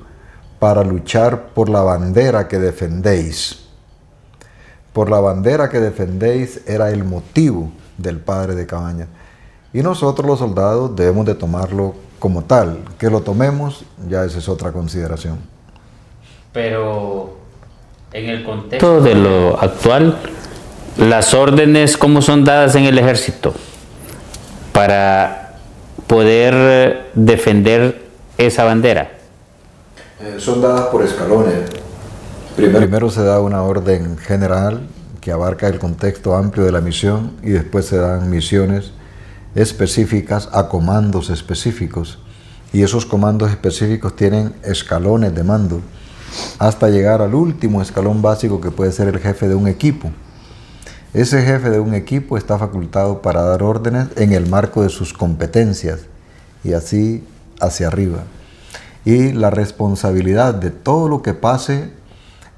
[SPEAKER 4] para luchar por la bandera que defendéis. Por la bandera que defendéis era el motivo del padre de Cabañas. Y nosotros los soldados debemos de tomarlo como tal. Que lo tomemos, ya esa es otra consideración.
[SPEAKER 1] Pero en el contexto de lo actual, las órdenes, ¿cómo son dadas en el ejército para poder defender esa bandera?
[SPEAKER 4] Son dadas por escalones. Primero se da una orden general que abarca el contexto amplio de la misión, y después se dan misiones específicas a comandos específicos, y esos comandos específicos tienen escalones de mando hasta llegar al último escalón básico, que puede ser el jefe de un equipo. Ese jefe de un equipo está facultado para dar órdenes en el marco de sus competencias, y así hacia arriba. Y la responsabilidad de todo lo que pase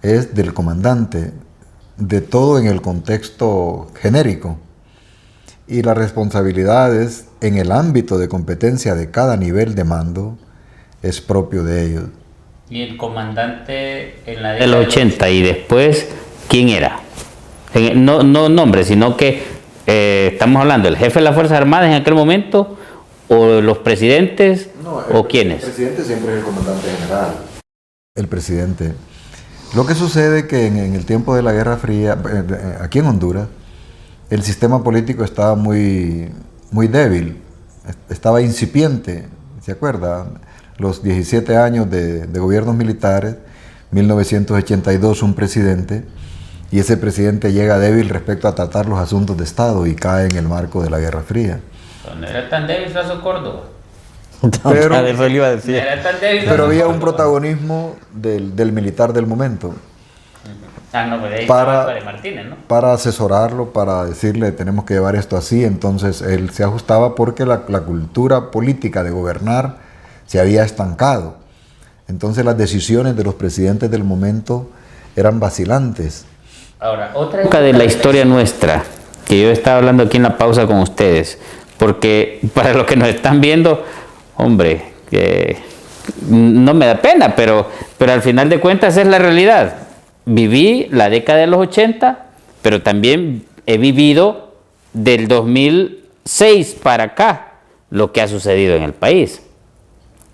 [SPEAKER 4] es del comandante, de todo en el contexto genérico. Y las responsabilidades en el ámbito de competencia de cada nivel de mando es propio de ellos.
[SPEAKER 1] Y el comandante en la década de los 80 y después, ¿quién era? No nombre, sino que estamos hablando del jefe de las Fuerzas Armadas en aquel momento, o los presidentes, o quiénes.
[SPEAKER 4] El presidente siempre es el comandante general. El presidente. Lo que sucede es que en el tiempo de la Guerra Fría, aquí en Honduras, el sistema político estaba muy débil, estaba incipiente, ¿se acuerda? Los 17 años de gobiernos militares, 1982 un presidente, y ese presidente llega débil respecto a tratar los asuntos de Estado y cae en el marco de la Guerra Fría.
[SPEAKER 1] No era tan débil Flaso Córdoba.
[SPEAKER 4] Pero,
[SPEAKER 2] eso le iba a decir.
[SPEAKER 4] Pero había un protagonismo del militar del momento.
[SPEAKER 1] No, pues ahí para Martínez, ¿no?
[SPEAKER 4] Para asesorarlo, para decirle tenemos que llevar esto así. Entonces él se ajustaba porque la cultura política de gobernar se había estancado. Entonces las decisiones de los presidentes del momento eran vacilantes.
[SPEAKER 1] Ahora, otra época de la historia nuestra, que yo estaba hablando aquí en la pausa con ustedes, porque para los que nos están viendo, hombre, no me da pena, pero al final de cuentas es la realidad. Viví la década de los 80, pero también he vivido del 2006 para acá lo que ha sucedido en el país.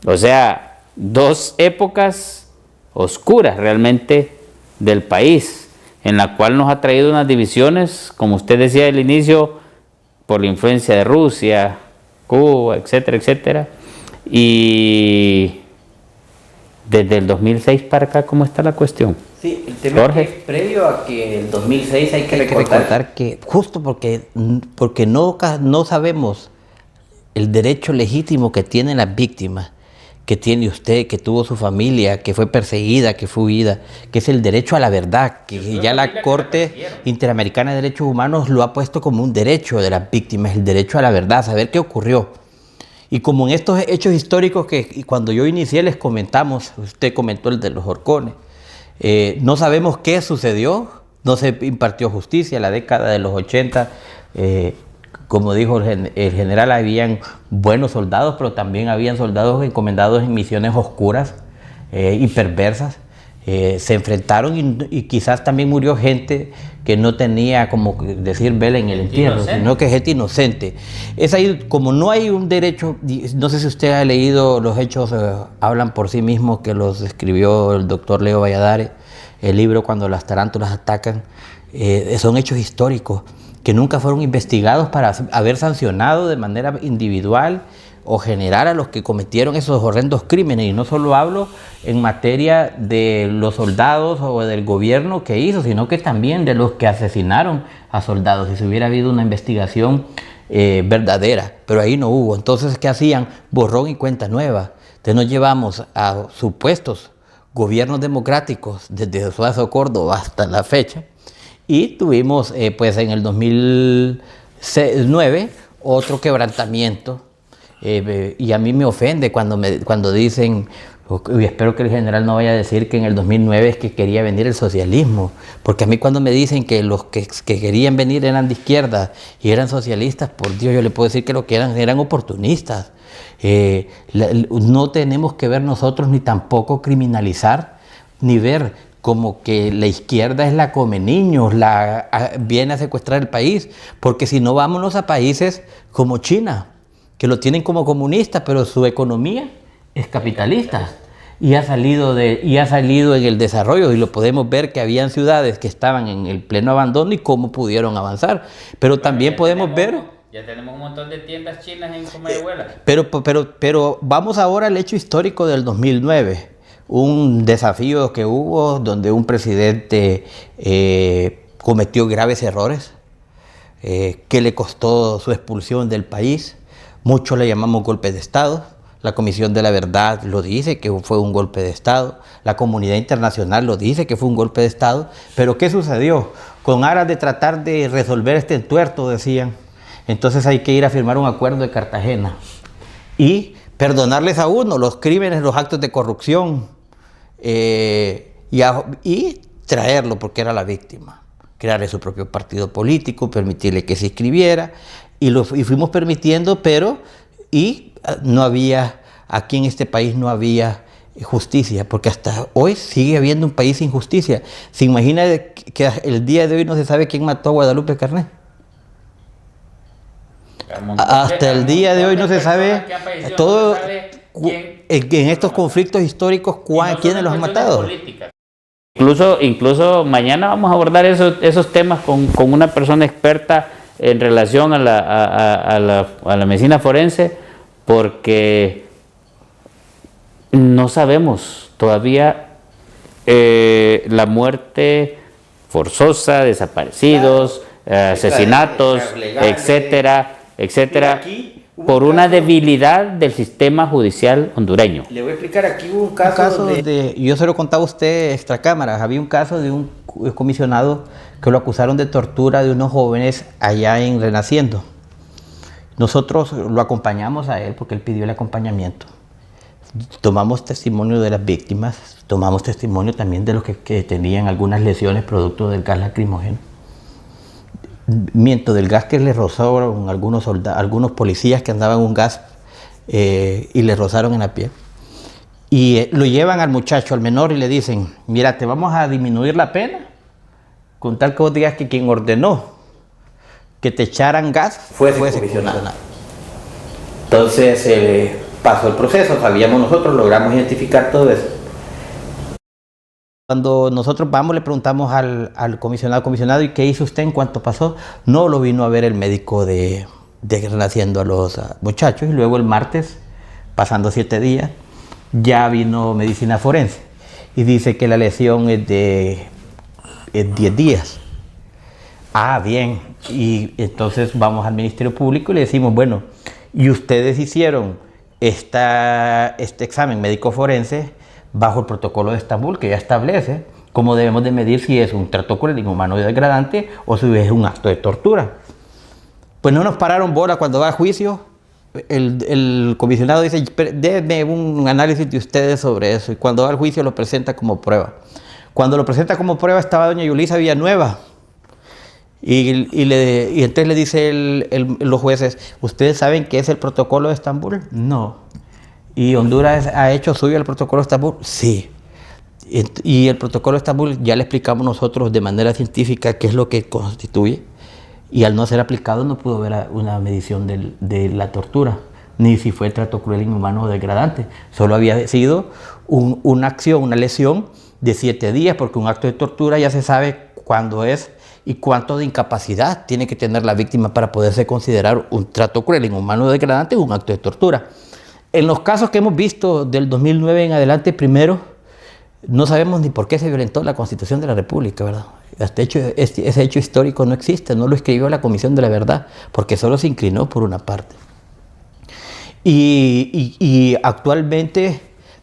[SPEAKER 1] O sea, 2 épocas oscuras realmente del país, en la cual nos ha traído unas divisiones, como usted decía al inicio, por la influencia de Rusia, Cuba, etcétera, etcétera. Y desde el 2006 para acá, ¿cómo está la cuestión?
[SPEAKER 5] Sí, el tema es que previo a que el 2006 hay que recordar que justo porque no sabemos el derecho legítimo que tienen las víctimas, que tiene usted, que tuvo su familia, que fue perseguida, que fue huida, que es el derecho a la verdad, que ya la Corte Interamericana de Derechos Humanos lo ha puesto como un derecho de las víctimas, el derecho a la verdad, saber qué ocurrió. Y como en estos hechos históricos que cuando yo inicié les comentamos, usted comentó el de los horcones, no sabemos qué sucedió, no se impartió justicia en la década de los 80, como dijo el general, habían buenos soldados, pero también habían soldados encomendados en misiones oscuras y perversas. Se enfrentaron y quizás también murió gente que no tenía, como decir, vela en el entierro, sino que gente inocente. Es ahí, como no hay un derecho, no sé si usted ha leído los hechos, hablan por sí mismos, que los escribió el doctor Leo Valladares, el libro Cuando las tarántulas atacan, son hechos históricos que nunca fueron investigados para haber sancionado de manera individual o general a los que cometieron esos horrendos crímenes. Y no solo hablo en materia de los soldados o del gobierno que hizo, sino que también de los que asesinaron a soldados. Si se hubiera habido una investigación verdadera, pero ahí no hubo. Entonces, ¿qué hacían? Borrón y cuenta nueva. Entonces nos llevamos a supuestos gobiernos democráticos desde Suazo Córdoba hasta la fecha, y tuvimos pues en el 2009 otro quebrantamiento, y a mí me ofende cuando dicen, y espero que el general no vaya a decir que en el 2009 es que quería venir el socialismo, porque a mí cuando me dicen que los que querían venir eran de izquierda y eran socialistas, por Dios, yo le puedo decir que lo que eran oportunistas. No tenemos que ver nosotros ni tampoco criminalizar, ni ver como que la izquierda es la come niños, viene a secuestrar el país, porque si no, vámonos a países como China, que lo tienen como comunista, pero su economía es capitalista y ha salido en el desarrollo, y lo podemos ver que habían ciudades que estaban en el pleno abandono y cómo pudieron avanzar, pero también podemos ver...
[SPEAKER 1] Ya tenemos un montón de tiendas chinas en Comayagüela.
[SPEAKER 5] Pero vamos ahora al hecho histórico del 2009, un desafío que hubo donde un presidente cometió graves errores que le costó su expulsión del país. Muchos le llamamos golpe de Estado. La Comisión de la Verdad lo dice que fue un golpe de Estado. La comunidad internacional lo dice que fue un golpe de Estado. Pero ¿qué sucedió? Con aras de tratar de resolver este entuerto, decían, entonces hay que ir a firmar un acuerdo de Cartagena y perdonarles a uno los crímenes, los actos de corrupción, y traerlo porque era la víctima. Crearle su propio partido político, permitirle que se inscribiera, y fuimos permitiendo, pero no había, aquí en este país no había justicia, porque hasta hoy sigue habiendo un país sin justicia. ¿Se imagina que el día de hoy no se sabe quién mató a Guadalupe Carné? Hasta el día de hoy no se sabe todo, en estos conflictos históricos quiénes los han matado.
[SPEAKER 2] Incluso mañana vamos a abordar esos temas con una persona experta en relación a la medicina forense, porque no sabemos todavía la muerte forzosa, desaparecidos, asesinatos, etcétera, por una debilidad del sistema judicial hondureño.
[SPEAKER 5] Le voy a explicar, aquí hubo un caso yo se lo contaba a usted extra cámaras, había un caso de un comisionado que lo acusaron de tortura de unos jóvenes allá en Renaciendo. Nosotros lo acompañamos a él porque él pidió el acompañamiento. Tomamos testimonio de las víctimas, tomamos testimonio también de los que tenían algunas lesiones producto del gas lacrimógeno. Del gas que le rozaron algunos policías que andaban un gas y le rozaron en la piel. Y lo llevan al muchacho, al menor, y le dicen, mira, te vamos a disminuir la pena con tal que vos digas que quien ordenó que te echaran gas fue ese comisionado. Entonces pasó el proceso, sabíamos nosotros, logramos identificar todo eso. Cuando nosotros vamos, le preguntamos al comisionado, ¿y qué hizo usted en cuanto pasó? No lo vino a ver el médico de Renaciendo a los muchachos, y luego el martes, pasando 7 días, ya vino medicina forense y dice que la lesión es de 10 días. Ah, bien. Y entonces vamos al Ministerio Público y le decimos, bueno, ¿y ustedes hicieron este examen médico forense bajo el protocolo de Estambul, que ya establece cómo debemos de medir si es un trato cruel, inhumano y degradante o si es un acto de tortura? Pues no nos pararon bola cuando va a juicio. El comisionado dice, déme un análisis de ustedes sobre eso, y cuando va al juicio lo presenta como prueba. Cuando lo presenta como prueba estaba doña Yulisa Villanueva, y entonces le dice los jueces, ¿ustedes saben qué es el protocolo de Estambul? No. ¿Y Honduras ha hecho suyo el protocolo de Estambul? Sí. Y el protocolo de Estambul ya le explicamos nosotros de manera científica qué es lo que constituye, y al no ser aplicado no pudo haber una medición de la tortura, ni si fue trato cruel, inhumano o degradante. Solo había sido una acción, una lesión de 7 días, porque un acto de tortura ya se sabe cuándo es y cuánto de incapacidad tiene que tener la víctima para poderse considerar un trato cruel, inhumano o degradante, un acto de tortura. En los casos que hemos visto del 2009 en adelante, primero, no sabemos ni por qué se violentó la Constitución de la República, ¿verdad? Ese hecho histórico no existe, no lo escribió la Comisión de la Verdad, porque solo se inclinó por una parte. Y actualmente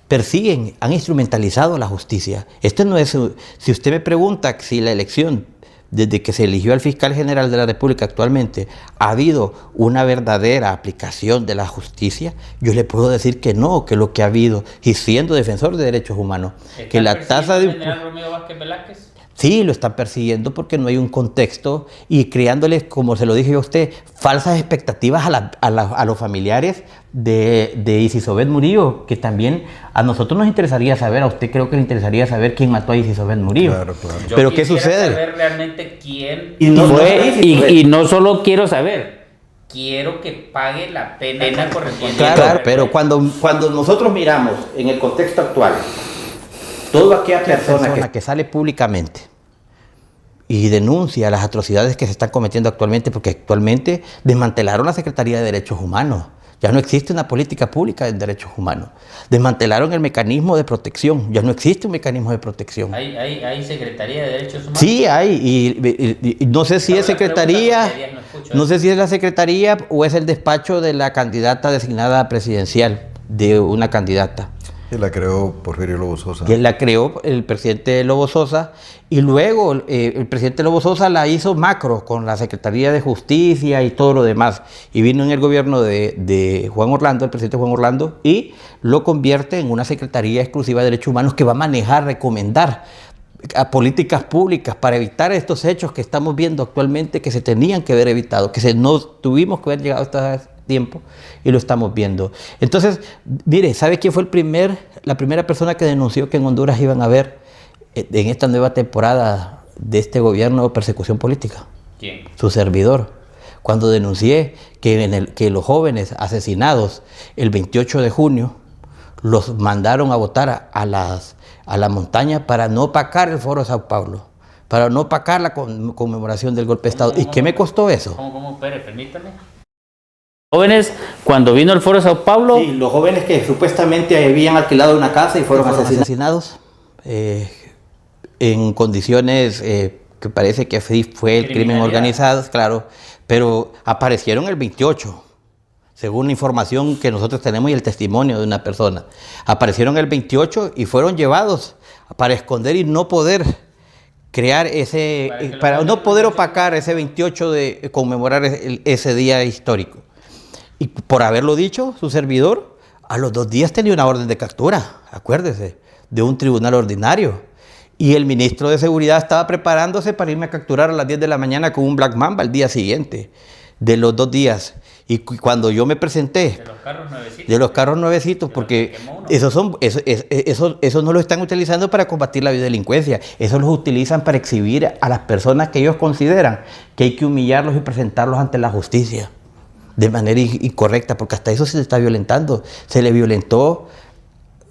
[SPEAKER 5] persiguen, han instrumentalizado la justicia. Esto no es, si usted me pregunta si la elección, desde que se eligió al fiscal general de la República actualmente, ha habido una verdadera aplicación de la justicia, yo le puedo decir que no, que lo que ha habido, y siendo defensor de derechos humanos, que la tasa de...
[SPEAKER 1] general Romeo Vázquez Velázquez?
[SPEAKER 5] Sí, lo están persiguiendo porque no hay un contexto y creándoles, como se lo dije a usted, falsas expectativas a los familiares de Isisabel Murillo, que también a nosotros nos interesaría saber, a usted creo que le interesaría saber quién mató a Isisabel Murillo.
[SPEAKER 4] Claro, claro.
[SPEAKER 5] Pero ¿qué sucede?
[SPEAKER 1] Saber realmente quién
[SPEAKER 2] Y no solo quiero saber,
[SPEAKER 1] quiero que pague la pena correspondiente.
[SPEAKER 5] Claro, pero cuando nosotros miramos en el contexto actual, toda aquella persona que sale públicamente y denuncia las atrocidades que se están cometiendo actualmente, porque actualmente desmantelaron la Secretaría de Derechos Humanos. Ya no existe una política pública de derechos humanos. Desmantelaron el mecanismo de protección. Ya no existe un mecanismo de protección.
[SPEAKER 1] ¿Hay Secretaría de Derechos Humanos?
[SPEAKER 5] Sí, hay. Y no sé si es secretaría, no sé si es la secretaría o es el despacho de la candidata designada presidencial, de una candidata.
[SPEAKER 4] Que la creó Porfirio Lobo Sosa.
[SPEAKER 5] Que la creó el presidente Lobo Sosa, y luego el presidente Lobo Sosa la hizo macro con la Secretaría de Justicia y todo lo demás. Y vino en el gobierno de Juan Orlando, el presidente Juan Orlando, y lo convierte en una Secretaría exclusiva de Derechos Humanos que va a manejar, recomendar a políticas públicas para evitar estos hechos que estamos viendo actualmente, que se tenían que haber evitado, no tuvimos que haber llegado a este tiempo, y lo estamos viendo. Entonces, mire, ¿sabe quién fue la primera persona que denunció que en Honduras iban a haber, en esta nueva temporada de este gobierno, persecución política?
[SPEAKER 1] ¿Quién?
[SPEAKER 5] Su servidor. Cuando denuncié que los jóvenes asesinados el 28 de junio los mandaron a votar a la montaña para no opacar el Foro de Sao Paulo, para no opacar la conmemoración del golpe de Estado. ¿Y qué me costó eso?
[SPEAKER 1] ¿Cómo? Permítame.
[SPEAKER 2] jóvenes, cuando vino el Foro de Sao Paulo...
[SPEAKER 5] Sí, los jóvenes que supuestamente habían alquilado una casa y fueron asesinados en condiciones que parece que fue el crimen organizado, claro, pero aparecieron el 28, según la información que nosotros tenemos y el testimonio de una persona. Aparecieron el 28 y fueron llevados para esconder y no poder crear para no poder opacar ese 28 de conmemorar ese día histórico. Y por haberlo dicho, su servidor, a los 2 días tenía una orden de captura, acuérdese, de un tribunal ordinario. Y el ministro de Seguridad estaba preparándose para irme a capturar a las 10 de la mañana con un Black Mamba al día siguiente, de los 2 días. Y cuando yo me presenté...
[SPEAKER 1] De los carros nuevecitos.
[SPEAKER 5] De los carros nuevecitos, porque eso no lo están utilizando para combatir la delincuencia. Eso los utilizan para exhibir a las personas que ellos consideran que hay que humillarlos y presentarlos ante la justicia de manera incorrecta, porque hasta eso se le está violentando. Se le violentó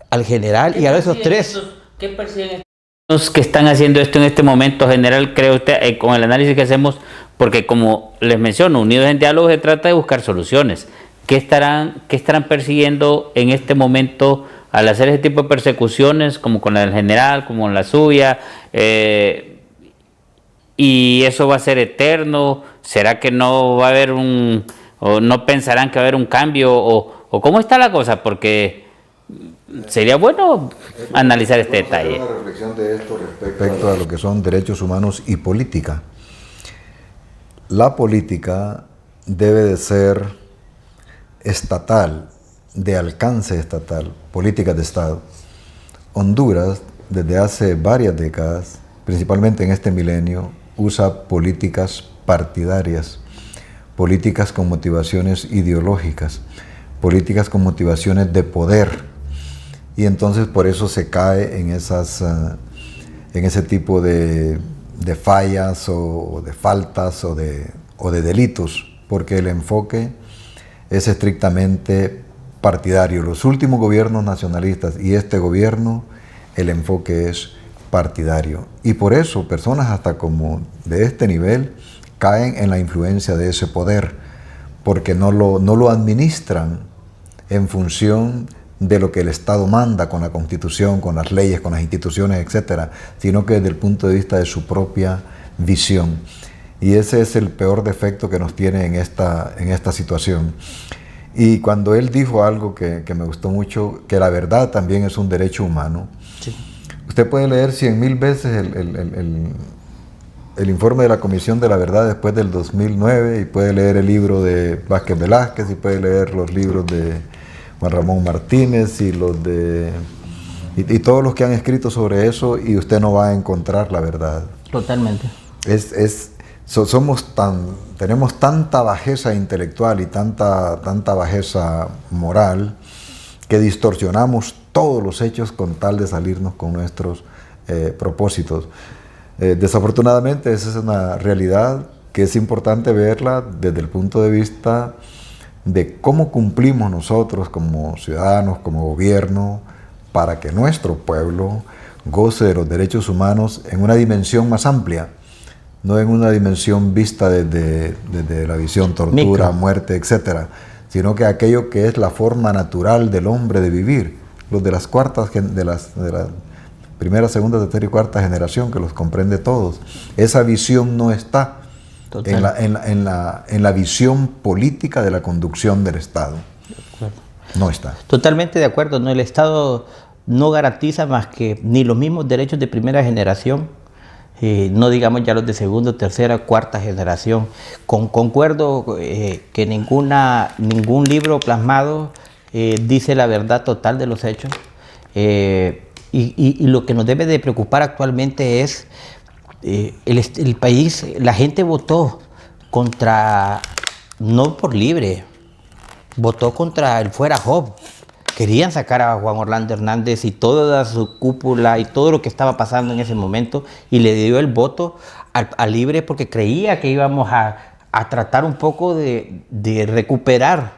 [SPEAKER 5] al general y a esos 3.
[SPEAKER 1] ¿Qué persiguen
[SPEAKER 2] estos que están haciendo esto en este momento, general, cree usted, con el análisis que hacemos? Porque como les menciono, Unidos en Diálogo se trata de buscar soluciones. ¿Qué estarán persiguiendo en este momento al hacer ese tipo de persecuciones, como con la del general, como en la suya? ¿Y eso va a ser eterno? ¿Será que no va a haber o no pensarán que va a haber un cambio? ¿O cómo está la cosa? Porque sería bueno analizar este detalle.
[SPEAKER 4] Una reflexión de esto respecto a lo que son derechos humanos y política. La política debe de ser estatal, de alcance estatal, políticas de Estado. Honduras, desde hace varias décadas, principalmente en este milenio, usa políticas partidarias, políticas con motivaciones ideológicas, políticas con motivaciones de poder. Y entonces por eso se cae en ese tipo de fallas o de faltas o de delitos, porque el enfoque es estrictamente partidario. Los últimos gobiernos nacionalistas y este gobierno, el enfoque es partidario. Y por eso personas hasta como de este nivel caen en la influencia de ese poder, porque no lo administran en función de lo que el Estado manda con la Constitución, con las leyes, con las instituciones, etcétera, sino que desde el punto de vista de su propia visión. Y ese es el peor defecto que nos tiene en esta situación. Y cuando él dijo algo que me gustó mucho, que la verdad también es un derecho humano, sí. Usted puede leer 100,000 veces el informe de la Comisión de la Verdad después del 2009, y puede leer el libro de Vázquez Velázquez, y puede leer los libros de Juan Ramón Martínez y todos los que han escrito sobre eso, y usted no va a encontrar la verdad.
[SPEAKER 5] Totalmente.
[SPEAKER 4] Tenemos tanta bajeza intelectual y tanta bajeza moral que distorsionamos todos los hechos con tal de salirnos con nuestros propósitos. Desafortunadamente esa es una realidad que es importante verla desde el punto de vista de cómo cumplimos nosotros como ciudadanos, como gobierno, para que nuestro pueblo goce de los derechos humanos en una dimensión más amplia, no en una dimensión vista desde la visión tortura, muerte, etcétera, sino que aquello que es la forma natural del hombre de vivir, los de las primera, segunda, tercera y cuarta generación, que los comprende todos. Esa visión no está en la visión política de la conducción del Estado. No está.
[SPEAKER 5] Totalmente de acuerdo, ¿no? El Estado no garantiza más que ni los mismos derechos de primera generación, no digamos ya los de segunda, tercera, cuarta generación. Concuerdo que ningún libro plasmado dice la verdad total de los hechos. Y lo que nos debe de preocupar actualmente es el país. La gente votó no por Libre, votó contra el Fuera Job. Querían sacar a Juan Orlando Hernández y toda su cúpula y todo lo que estaba pasando en ese momento, y le dio el voto a Libre porque creía que íbamos a tratar un poco de recuperar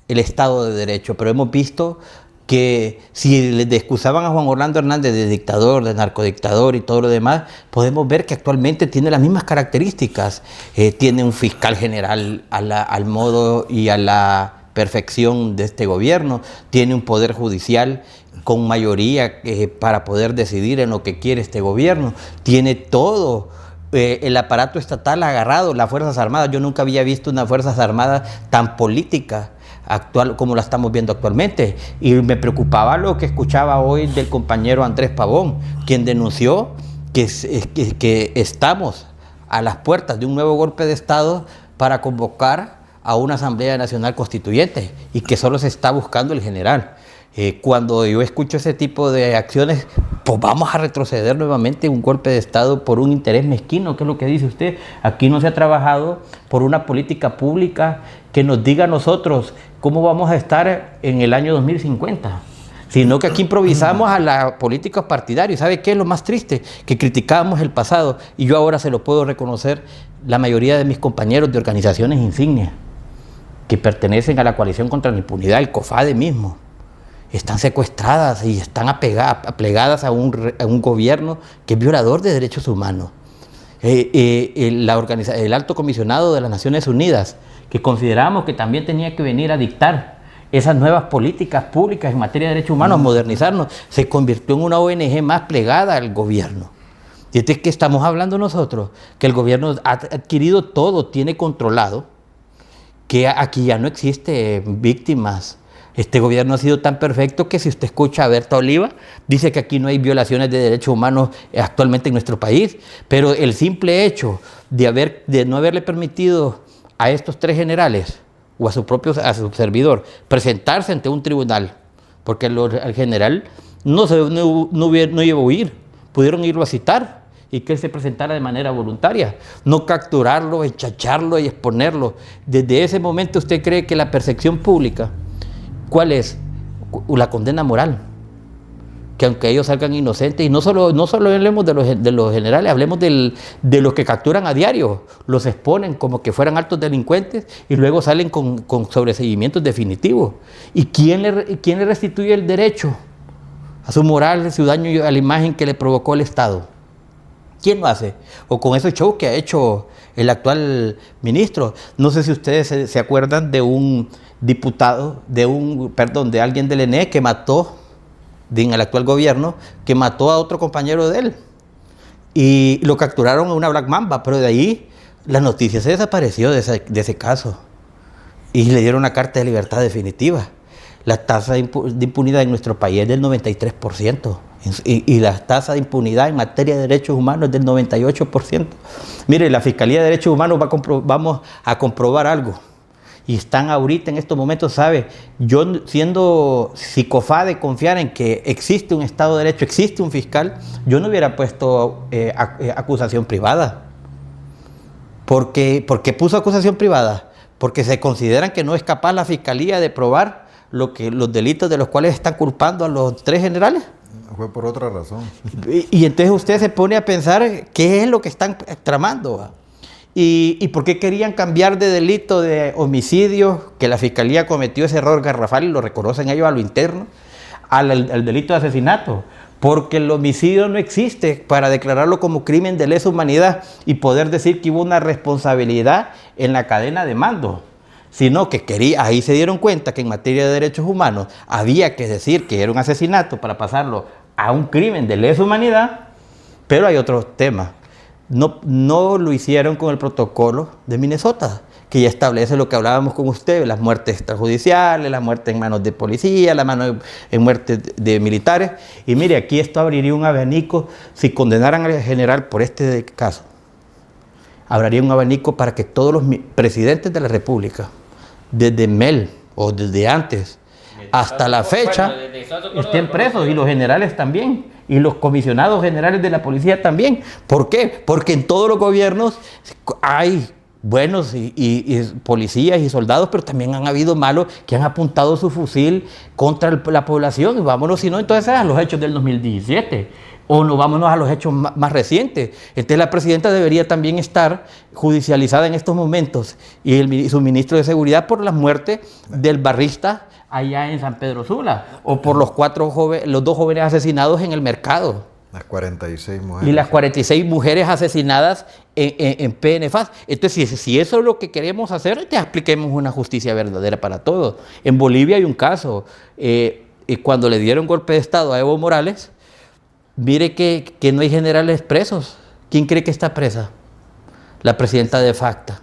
[SPEAKER 5] el Estado de Derecho. Pero hemos visto que si le excusaban a Juan Orlando Hernández de dictador, de narcodictador y todo lo demás, podemos ver que actualmente tiene las mismas características. Tiene un fiscal general al modo y a la perfección de este gobierno, tiene un poder judicial con mayoría para poder decidir en lo que quiere este gobierno, tiene todo el aparato estatal agarrado, las Fuerzas Armadas. Yo nunca había visto una Fuerzas Armadas tan política actual como la estamos viendo actualmente, y me preocupaba lo que escuchaba hoy del compañero Andrés Pavón, quien denunció que estamos a las puertas de un nuevo golpe de Estado para convocar a una Asamblea Nacional Constituyente, y que solo se está buscando el general. Cuando yo escucho ese tipo de acciones, pues vamos a retroceder nuevamente un golpe de Estado por un interés mezquino, que es lo que dice usted. Aquí no se ha trabajado por una política pública que nos diga a nosotros cómo vamos a estar en el año 2050, sino que aquí improvisamos a la política partidaria. ¿Sabe qué es lo más triste? Que criticábamos el pasado, y yo ahora se lo puedo reconocer, la mayoría de mis compañeros de organizaciones insignias que pertenecen a la Coalición contra la Impunidad, el COFADE mismo, están secuestradas y están aplegadas a un gobierno que es violador de derechos humanos. El Alto Comisionado de las Naciones Unidas, que consideramos que también tenía que venir a dictar esas nuevas políticas públicas en materia de derechos humanos, modernizarnos, se convirtió en una ONG más plegada al gobierno. Y es que estamos hablando nosotros, que el gobierno ha adquirido todo, tiene controlado, que aquí ya no existe víctimas. Este gobierno ha sido tan perfecto que si usted escucha a Berta Oliva, dice que aquí no hay violaciones de derechos humanos actualmente en nuestro país, pero el simple hecho de no haberle permitido a estos tres generales o a su servidor presentarse ante un tribunal, porque el general no iba a huir, pudieron irlo a citar y que él se presentara de manera voluntaria, no capturarlo, enchacharlo y exponerlo. Desde ese momento, ¿usted cree que la percepción pública, cuál es? La condena moral, que aunque ellos salgan inocentes, y no solo hablemos de los generales, hablemos de los que capturan a diario, los exponen como que fueran altos delincuentes y luego salen con sobreseguimientos definitivos. ¿Y quién le restituye el derecho a su moral, a su daño y a la imagen que le provocó el Estado. ¿Quién lo hace? O con esos shows que ha hecho el actual ministro. No sé si ustedes se acuerdan de un diputado, de alguien del ENE que mató, en el actual gobierno, que mató a otro compañero de él. Y lo capturaron en una Black Mamba, pero de ahí la noticia se desapareció de ese caso. Y le dieron una carta de libertad definitiva. La tasa de impunidad en nuestro país es del 93%. Y la tasa de impunidad en materia de derechos humanos es del 98%. Mire, la Fiscalía de Derechos Humanos vamos a comprobar algo. Y están ahorita en estos momentos, ¿sabe? Yo siendo psicofá de confiar en que existe un Estado de Derecho, existe un fiscal, yo no hubiera puesto acusación privada. ¿Por qué puso acusación privada? Porque se consideran que no es capaz la Fiscalía de probar los delitos de los cuales están culpando a los 3 generales.
[SPEAKER 4] Fue por otra razón.
[SPEAKER 5] Y entonces usted se pone a pensar qué es lo que están tramando. ¿Y por qué querían cambiar de delito de homicidio, que la Fiscalía cometió ese error garrafal y lo reconocen ellos a lo interno, al delito de asesinato? Porque el homicidio no existe para declararlo como crimen de lesa humanidad y poder decir que hubo una responsabilidad en la cadena de mando. Sino que ahí se dieron cuenta que en materia de derechos humanos había que decir que era un asesinato para pasarlo a un crimen de lesa humanidad, pero hay otro tema. No lo hicieron con el protocolo de Minnesota, que ya establece lo que hablábamos con usted, las muertes extrajudiciales, las muertes en manos de policía, las muertes de militares. Y mire, aquí esto abriría un abanico, si condenaran al general por este caso, abriría un abanico para que todos los presidentes de la República, desde Mel o desde antes hasta la fecha, estén presos, y los generales también, y los comisionados generales de la policía también. ¿Por qué? Porque en todos los gobiernos hay buenos y policías y soldados, pero también han habido malos que han apuntado su fusil contra la población. Y vámonos, si no, entonces a los hechos del 2017. O no, vámonos a los hechos más recientes. Entonces la presidenta debería también estar judicializada en estos momentos y su ministro de Seguridad por la muerte del barrista allá en San Pedro Sula, o por los 2 jóvenes asesinados en el mercado.
[SPEAKER 4] Las 46 mujeres.
[SPEAKER 5] Y las 46 mujeres asesinadas en PNFAS. Entonces, si eso es lo que queremos hacer, ya expliquemos una justicia verdadera para todos. En Bolivia hay un caso, cuando le dieron golpe de Estado a Evo Morales, mire que no hay generales presos. ¿Quién cree que está presa? La presidenta de facto.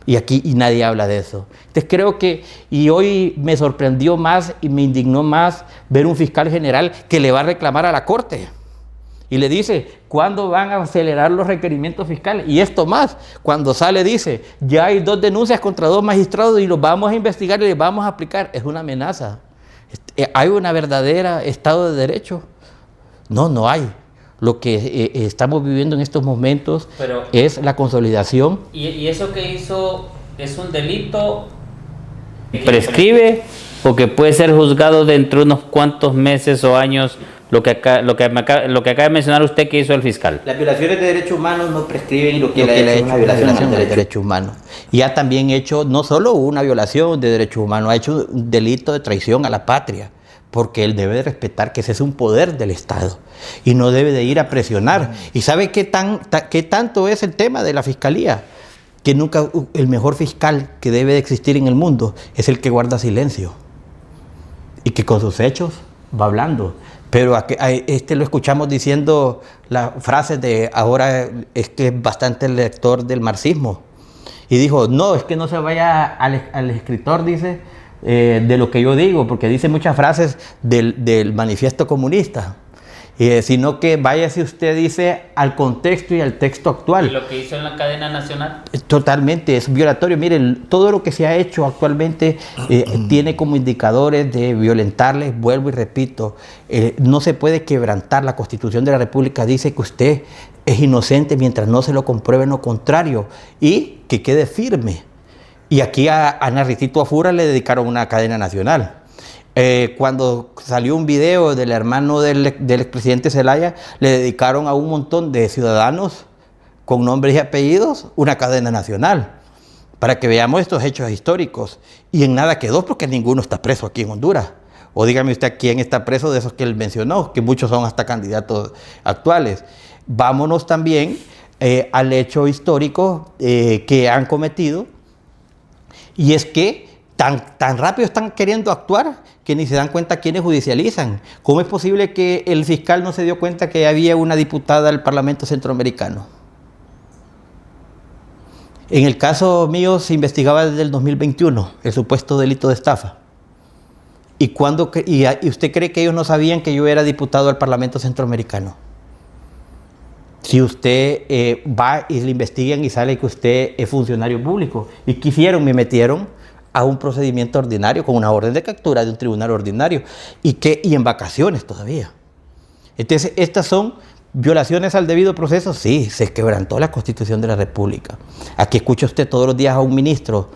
[SPEAKER 5] Y nadie habla de eso. Entonces creo que, y hoy me sorprendió más y me indignó más ver un fiscal general que le va a reclamar a la Corte. Y le dice, ¿cuándo van a acelerar los requerimientos fiscales? Y esto más, cuando sale dice, ya hay 2 denuncias contra 2 magistrados y los vamos a investigar y les vamos a aplicar. Es una amenaza. ¿Hay una verdadera Estado de Derecho? No hay. Lo que estamos viviendo en estos momentos es la consolidación.
[SPEAKER 1] ¿Y eso que hizo es un delito?
[SPEAKER 2] ¿Prescribe o que puede ser juzgado dentro de unos cuantos meses o años, lo que acaba de mencionar usted que hizo el fiscal?
[SPEAKER 5] Las violaciones de derechos humanos no prescriben, y lo que le ha hecho es una violación de derechos humanos. Y ha también hecho no solo una violación de derechos humanos, ha hecho un delito de traición a la patria, porque él debe de respetar que ese es un poder del Estado y no debe de ir a presionar. ¿Y sabe qué tanto es el tema de la Fiscalía? Que nunca el mejor fiscal que debe de existir en el mundo es el que guarda silencio y que con sus hechos va hablando. Pero lo escuchamos diciendo las frases de ahora, es que es bastante lector del marxismo. Y dijo, no, es que no se vaya al escritor, dice, de lo que yo digo, porque dice muchas frases del manifiesto comunista, sino que váyase usted, dice, al contexto y al texto actual.
[SPEAKER 1] ¿Y lo que hizo en la cadena nacional?
[SPEAKER 5] Totalmente, es violatorio. Miren, todo lo que se ha hecho actualmente tiene como indicadores de violentarles. Vuelvo y repito, no se puede quebrantar. La Constitución de la República dice que usted es inocente mientras no se lo compruebe lo contrario, y que quede firme. Y aquí a Naricito Afura le dedicaron una cadena nacional. Cuando salió un video del hermano del expresidente Zelaya, le dedicaron a un montón de ciudadanos con nombres y apellidos una cadena nacional, para que veamos estos hechos históricos. Y en nada quedó, porque ninguno está preso aquí en Honduras.
[SPEAKER 3] O dígame usted quién está preso de esos que él mencionó, que muchos son hasta candidatos actuales. Vámonos también al hecho histórico que han cometido, y es que tan rápido están queriendo actuar que ni se dan cuenta quiénes judicializan. ¿Cómo es posible que el fiscal no se dio cuenta que había una diputada del Parlamento Centroamericano? En el caso mío se investigaba desde el 2021 el supuesto delito de estafa. ¿Y usted cree que ellos no sabían que yo era diputado del Parlamento Centroamericano? Si usted va y le investigan y sale que usted es funcionario público. ¿Y qué hicieron? Me metieron a un procedimiento ordinario con una orden de captura de un tribunal ordinario y en vacaciones todavía. Entonces, estas son violaciones al debido proceso. Sí, se quebrantó la Constitución de la República. Aquí escucha usted todos los días a un ministro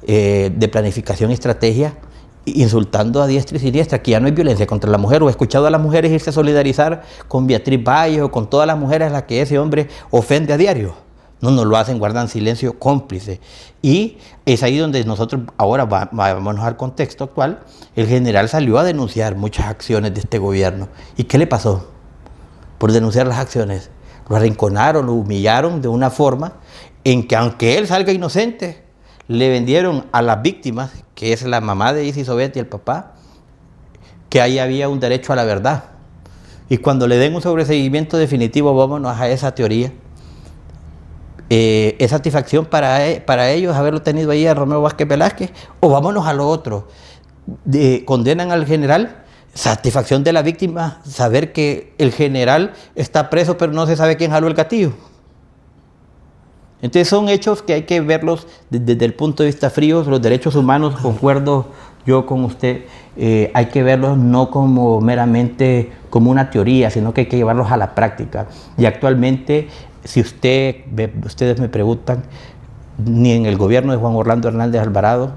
[SPEAKER 3] de Planificación y Estrategia insultando a diestra y siniestra, que ya no hay violencia contra la mujer. O he escuchado a las mujeres irse a solidarizar con Beatriz Valle o con todas las mujeres a las que ese hombre ofende a diario. No lo hacen, guardan silencio cómplice. Y es ahí donde nosotros, ahora vámonos al contexto actual, el general salió a denunciar muchas acciones de este gobierno. ¿Y qué le pasó por denunciar las acciones? Lo arrinconaron, lo humillaron de una forma en que, aunque él salga inocente, le vendieron a las víctimas, que es la mamá de Isis Obed y el papá, que ahí había un derecho a la verdad. Y cuando le den un sobreseguimiento definitivo, vámonos a esa teoría. ¿Es satisfacción para ellos haberlo tenido ahí a Romeo Vázquez Velázquez? O vámonos a lo otro. Condenan al general, satisfacción de la víctima, saber que el general está preso pero no se sabe quién jaló el gatillo. Entonces son hechos que hay que verlos desde el punto de vista frío. Los derechos humanos, concuerdo yo con usted, hay que verlos no como meramente como una teoría, sino que hay que llevarlos a la práctica. Y actualmente, si ustedes me preguntan, ni en el gobierno de Juan Orlando Hernández Alvarado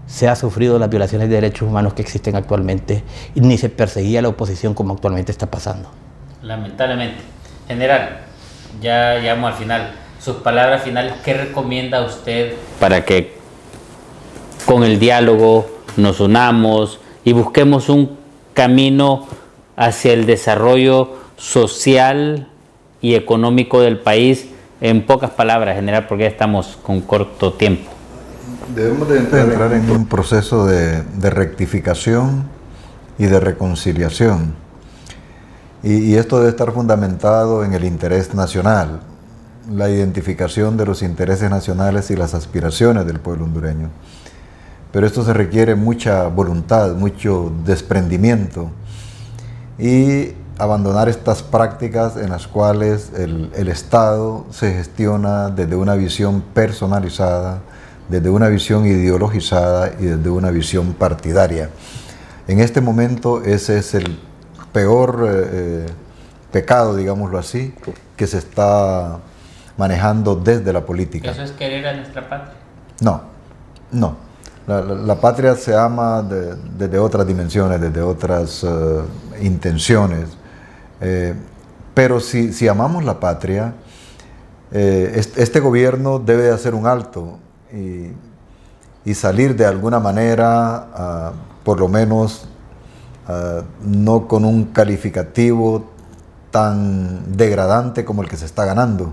[SPEAKER 3] se ha sufrido las violaciones de derechos humanos que existen actualmente, ni se perseguía a la oposición como actualmente está pasando.
[SPEAKER 1] Lamentablemente. General, ya llegamos al final. Sus palabras finales, ¿qué recomienda usted
[SPEAKER 2] para que con el diálogo nos unamos y busquemos un camino hacia el desarrollo social y económico del país? En pocas palabras, general, porque ya estamos con corto tiempo.
[SPEAKER 4] Debemos de entrar en un proceso de rectificación y de reconciliación. Y esto debe estar fundamentado en el interés nacional, la identificación de los intereses nacionales y las aspiraciones del pueblo hondureño. Pero esto se requiere mucha voluntad, mucho desprendimiento y abandonar estas prácticas en las cuales el Estado se gestiona desde una visión personalizada, desde una visión ideologizada y desde una visión partidaria. En este momento ese es el peor pecado, digámoslo así, que se está manejando desde la política.
[SPEAKER 1] ¿Eso es querer a nuestra patria?
[SPEAKER 4] No. La patria se ama desde otras dimensiones, desde otras intenciones. Pero si amamos la patria, este gobierno debe de hacer un alto y salir de alguna manera, por lo menos no con un calificativo tan degradante como el que se está ganando.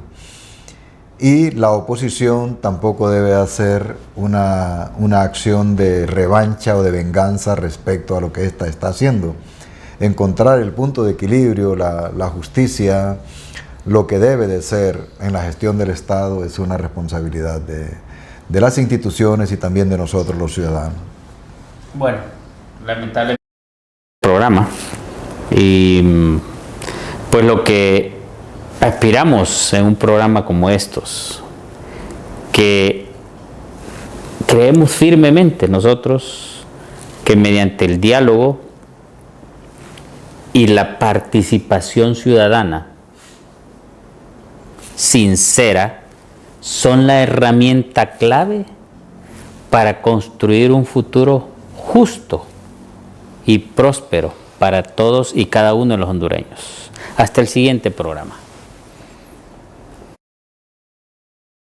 [SPEAKER 4] Y la oposición tampoco debe hacer una acción de revancha o de venganza respecto a lo que ésta está haciendo. Encontrar el punto de equilibrio, la justicia, lo que debe de ser en la gestión del Estado es una responsabilidad de las instituciones y también de nosotros los ciudadanos.
[SPEAKER 1] Bueno, lamentablemente
[SPEAKER 2] programa y pues lo que aspiramos en un programa como estos, que creemos firmemente nosotros que mediante el diálogo y la participación ciudadana sincera son la herramienta clave para construir un futuro justo y próspero para todos y cada uno de los hondureños. Hasta el siguiente programa.